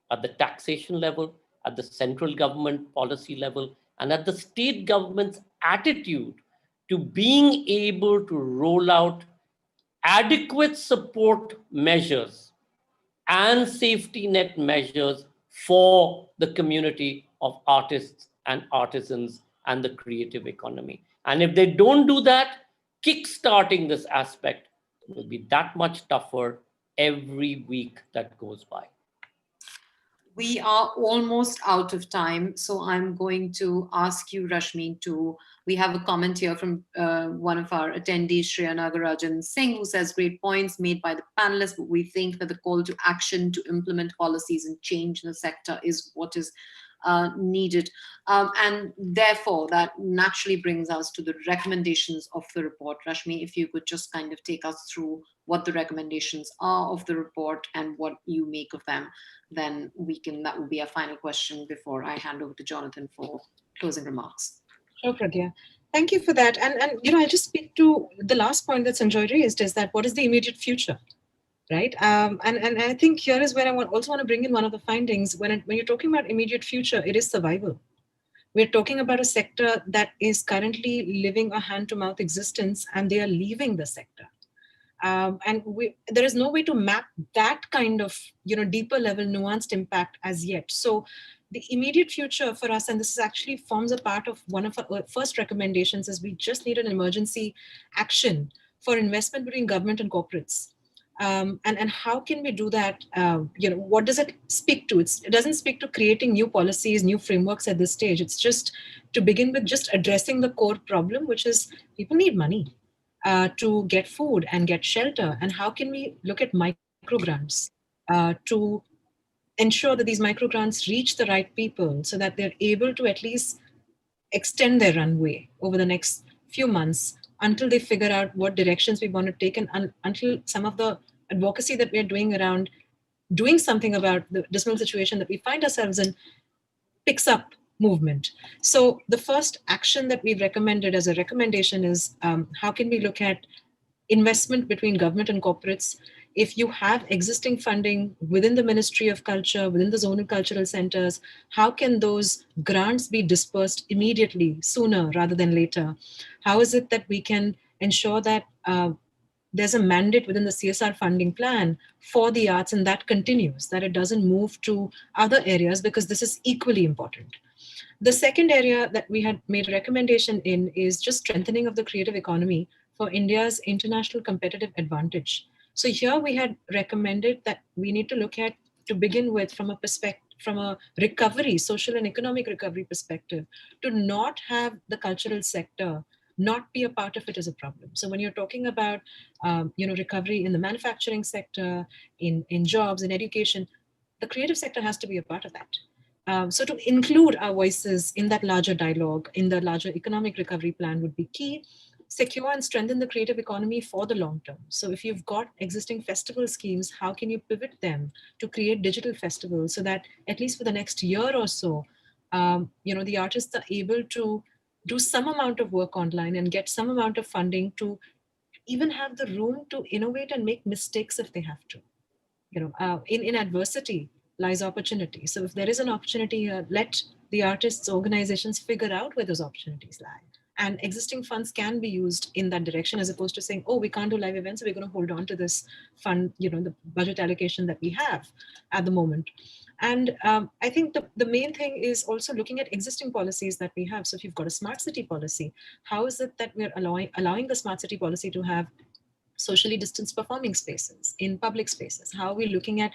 at the taxation level, at the central government policy level, and at the state government's attitude to being able to roll out adequate support measures and safety net measures for the community of artists and artisans and the creative economy. And if they don't do that, kickstarting this aspect will be that much tougher every week that goes by. We are almost out of time, so I'm going to ask you, Rashmi, we have a comment here from one of our attendees, Shreya Nagarajan Singh, who says, great points made by the panelists, but we think that the call to action to implement policies and change in the sector is what is needed. And therefore, that naturally brings us to the recommendations of the report. Rashmi, if you could just kind of take us through what the recommendations are of the report and what you make of them, then that will be our final question before I hand over to Jonathan for closing remarks. Sure, Pragya. Thank you for that. And I just speak to the last point that Sanjoy raised, is that what is the immediate future? Right. And I think here is where I also want to bring in one of the findings. When you're talking about immediate future, it is survival. We're talking about a sector that is currently living a hand-to-mouth existence, and they are leaving the sector. And there is no way to map that kind of deeper level nuanced impact as yet. So the immediate future for us, and this is actually forms a part of one of our first recommendations, is we just need an emergency action for investment between government and corporates. And how can we do that? What does it speak to? It doesn't speak to creating new policies, new frameworks at this stage. It's just to begin with just addressing the core problem, which is people need money to get food and get shelter. And how can we look at microgrants to ensure that these microgrants reach the right people so that they're able to at least extend their runway over the next few months until they figure out what directions we want to take, and until some of the advocacy that we're doing around doing something about the dismal situation that we find ourselves in picks up movement. So the first action that we've recommended as a recommendation is how can we look at investment between government and corporates. If you have existing funding within the Ministry of Culture, within the zonal cultural centers, how can those grants be dispersed immediately, sooner rather than later? How is it that we can ensure that there's a mandate within the CSR funding plan for the arts, and that continues, that it doesn't move to other areas, because this is equally important. The second area that we had made a recommendation in is just strengthening of the creative economy for India's international competitive advantage. So here we had recommended that we need to look at, to begin with, from a recovery, social and economic recovery perspective, to not have the cultural sector not be a part of it is a problem. So when you're talking about recovery in the manufacturing sector, in jobs, in education, the creative sector has to be a part of that. So to include our voices in that larger dialogue, in the larger economic recovery plan would be key. Secure and strengthen the creative economy for the long term. So if you've got existing festival schemes, how can you pivot them to create digital festivals so that at least for the next year or so, the artists are able to do some amount of work online and get some amount of funding to even have the room to innovate and make mistakes if they have to. In adversity lies opportunity. So if there is an opportunity here, let the artists' organizations figure out where those opportunities lie. And existing funds can be used in that direction, as opposed to saying, oh, we can't do live events, so we're going to hold on to this fund, the budget allocation that we have at the moment. And I think the main thing is also looking at existing policies that we have. So if you've got a smart city policy, how is it that we're allowing the smart city policy to have socially distanced performing spaces in public spaces? How are we looking at,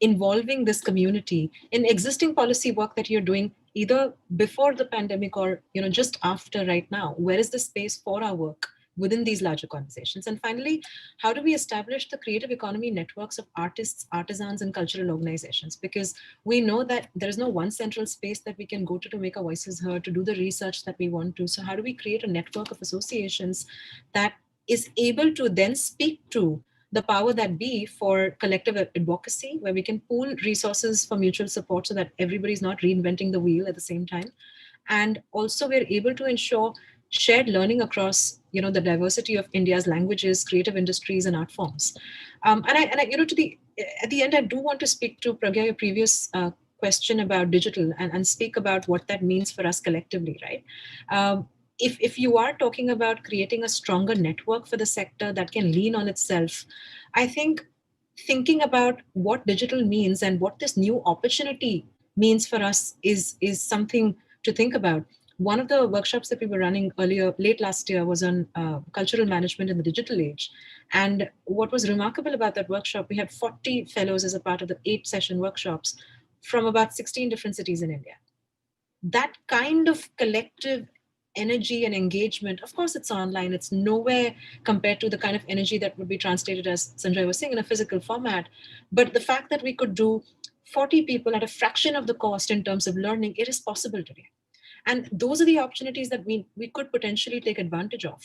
involving this community in existing policy work that you're doing either before the pandemic or, just after right now? Where is the space for our work within these larger conversations? And finally, how do we establish the creative economy networks of artists, artisans, and cultural organizations? Because we know that there is no one central space that we can go to make our voices heard, to do the research that we want to. So how do we create a network of associations that is able to then speak to the power that be for collective advocacy, where we can pool resources for mutual support so that everybody's not reinventing the wheel at the same time? And also we're able to ensure shared learning across, the diversity of India's languages, creative industries, and art forms. At the end, I do want to speak to Pragya, your previous question about digital, and speak about what that means for us collectively, right? If you are talking about creating a stronger network for the sector that can lean on itself, I think thinking about what digital means and what this new opportunity means for us is something to think about. One of the workshops that we were running late last year, was on cultural management in the digital age. And what was remarkable about that workshop, we had 40 fellows as a part of the 8-session workshops from about 16 different cities in India. That kind of collective energy and engagement, of course it's online, it's nowhere compared to the kind of energy that would be translated, as Sanjay was saying, in a physical format. But the fact that we could do 40 people at a fraction of the cost in terms of learning, it is possible today. And those are the opportunities that we could potentially take advantage of.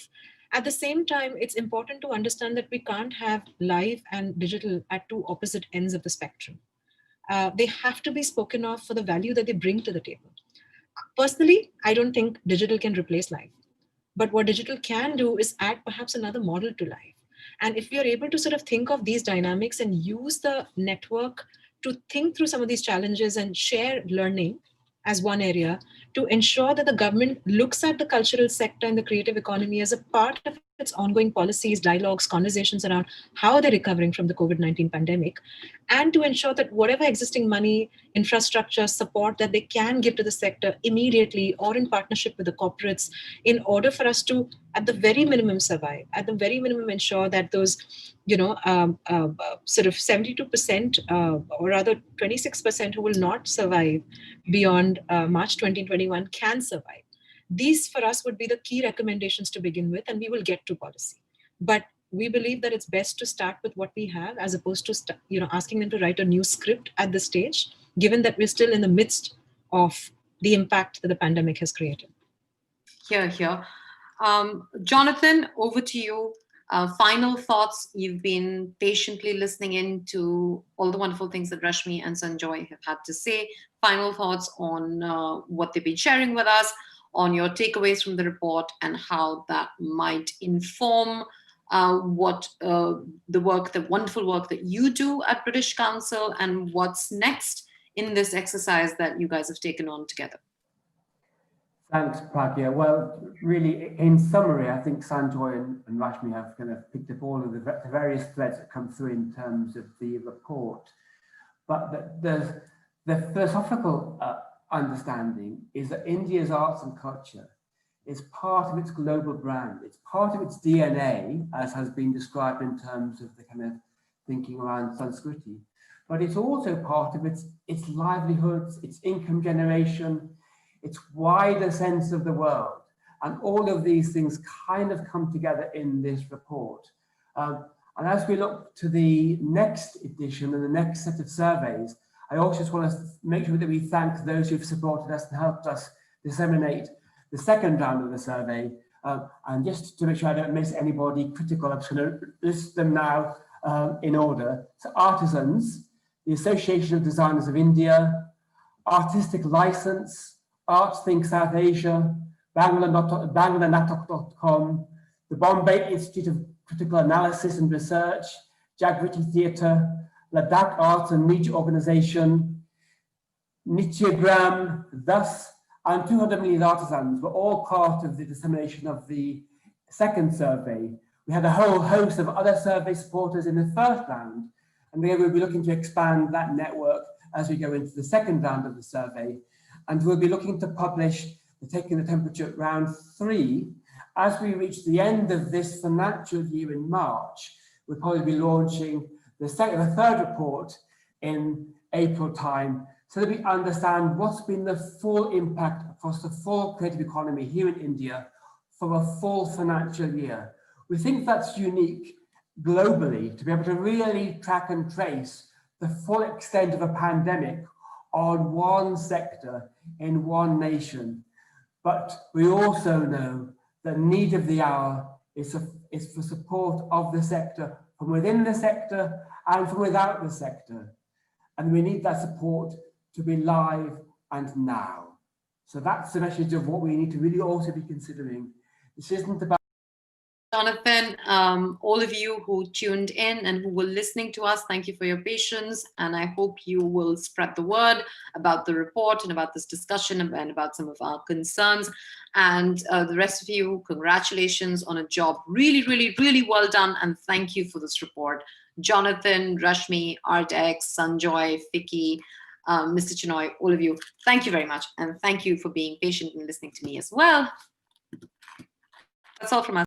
At the same time, it's important to understand that we can't have live and digital at two opposite ends of the spectrum. They have to be spoken of for the value that they bring to the table. Personally, I don't think digital can replace live. But what digital can do is add perhaps another model to live. And if we are able to sort of think of these dynamics and use the network to think through some of these challenges and share learning as one area, to ensure that the government looks at the cultural sector and the creative economy as a part of its ongoing policies, dialogues, conversations around how they're recovering from the COVID-19 pandemic, and to ensure that whatever existing money, infrastructure, support that they can give to the sector immediately or in partnership with the corporates, in order for us to, at the very minimum, survive, at the very minimum ensure that those, sort of 72% or rather 26% who will not survive beyond March 2021 can survive. These for us would be the key recommendations to begin with, and we will get to policy. But we believe that it's best to start with what we have, as opposed to asking them to write a new script at this stage, given that we're still in the midst of the impact that the pandemic has created. Here. Jonathan, over to you. Final thoughts. You've been patiently listening in to all the wonderful things that Rashmi and Sanjoy have had to say. Final thoughts on what they've been sharing with us, on your takeaways from the report, and how that might inform what the wonderful work that you do at British Council, and what's next in this exercise that you guys have taken on together. Thanks, Pragya. Well, really, in summary, I think Sanjoy and Rashmi have kind of picked up all of the various threads that come through in terms of the report. But the philosophical understanding is that India's arts and culture is part of its global brand. It's part of its DNA, as has been described in terms of the kind of thinking around Sanskriti. But it's also part of its livelihoods, its income generation, its wider sense of the world. And all of these things kind of come together in this report. And as we look to the next edition and the next set of surveys, I also just want to make sure that we thank those who've supported us and helped us disseminate the second round of the survey. And just to make sure I don't miss anybody critical, I'm just going to list them now in order. So Artisans, the Association of Designers of India, Artistic License, Arts Think South Asia, Bangalanatok.com, the Bombay Institute of Critical Analysis and Research, Jagriti Theatre, Ladakh Arts and Media Organization, Nityagram, thus, and 200 Million Artisans were all part of the dissemination of the second survey. We had a whole host of other survey supporters in the first round, and we will be looking to expand that network as we go into the second round of the survey. And we'll be looking to publish the Taking the Temperature round 3 as we reach the end of this financial year in March. We'll probably be launching the third report in April time, so that we understand what's been the full impact across the full creative economy here in India for a full financial year. We think that's unique globally, to be able to really track and trace the full extent of a pandemic on one sector in one nation. But we also know the need of the hour is for support of the sector, from within the sector and from without the sector. And we need that support to be live and now. So that's the message of what we need to really also be considering. This isn't about Jonathan, all of you who tuned in and who were listening to us, thank you for your patience. And I hope you will spread the word about the report and about this discussion and about some of our concerns. And the rest of you, congratulations on a job really, really, really well done. And thank you for this report. Jonathan, Rashmi, ArtX, Sanjoy, Vicky, Mr. Chinoy, all of you, thank you very much. And thank you for being patient and listening to me as well. That's all from us.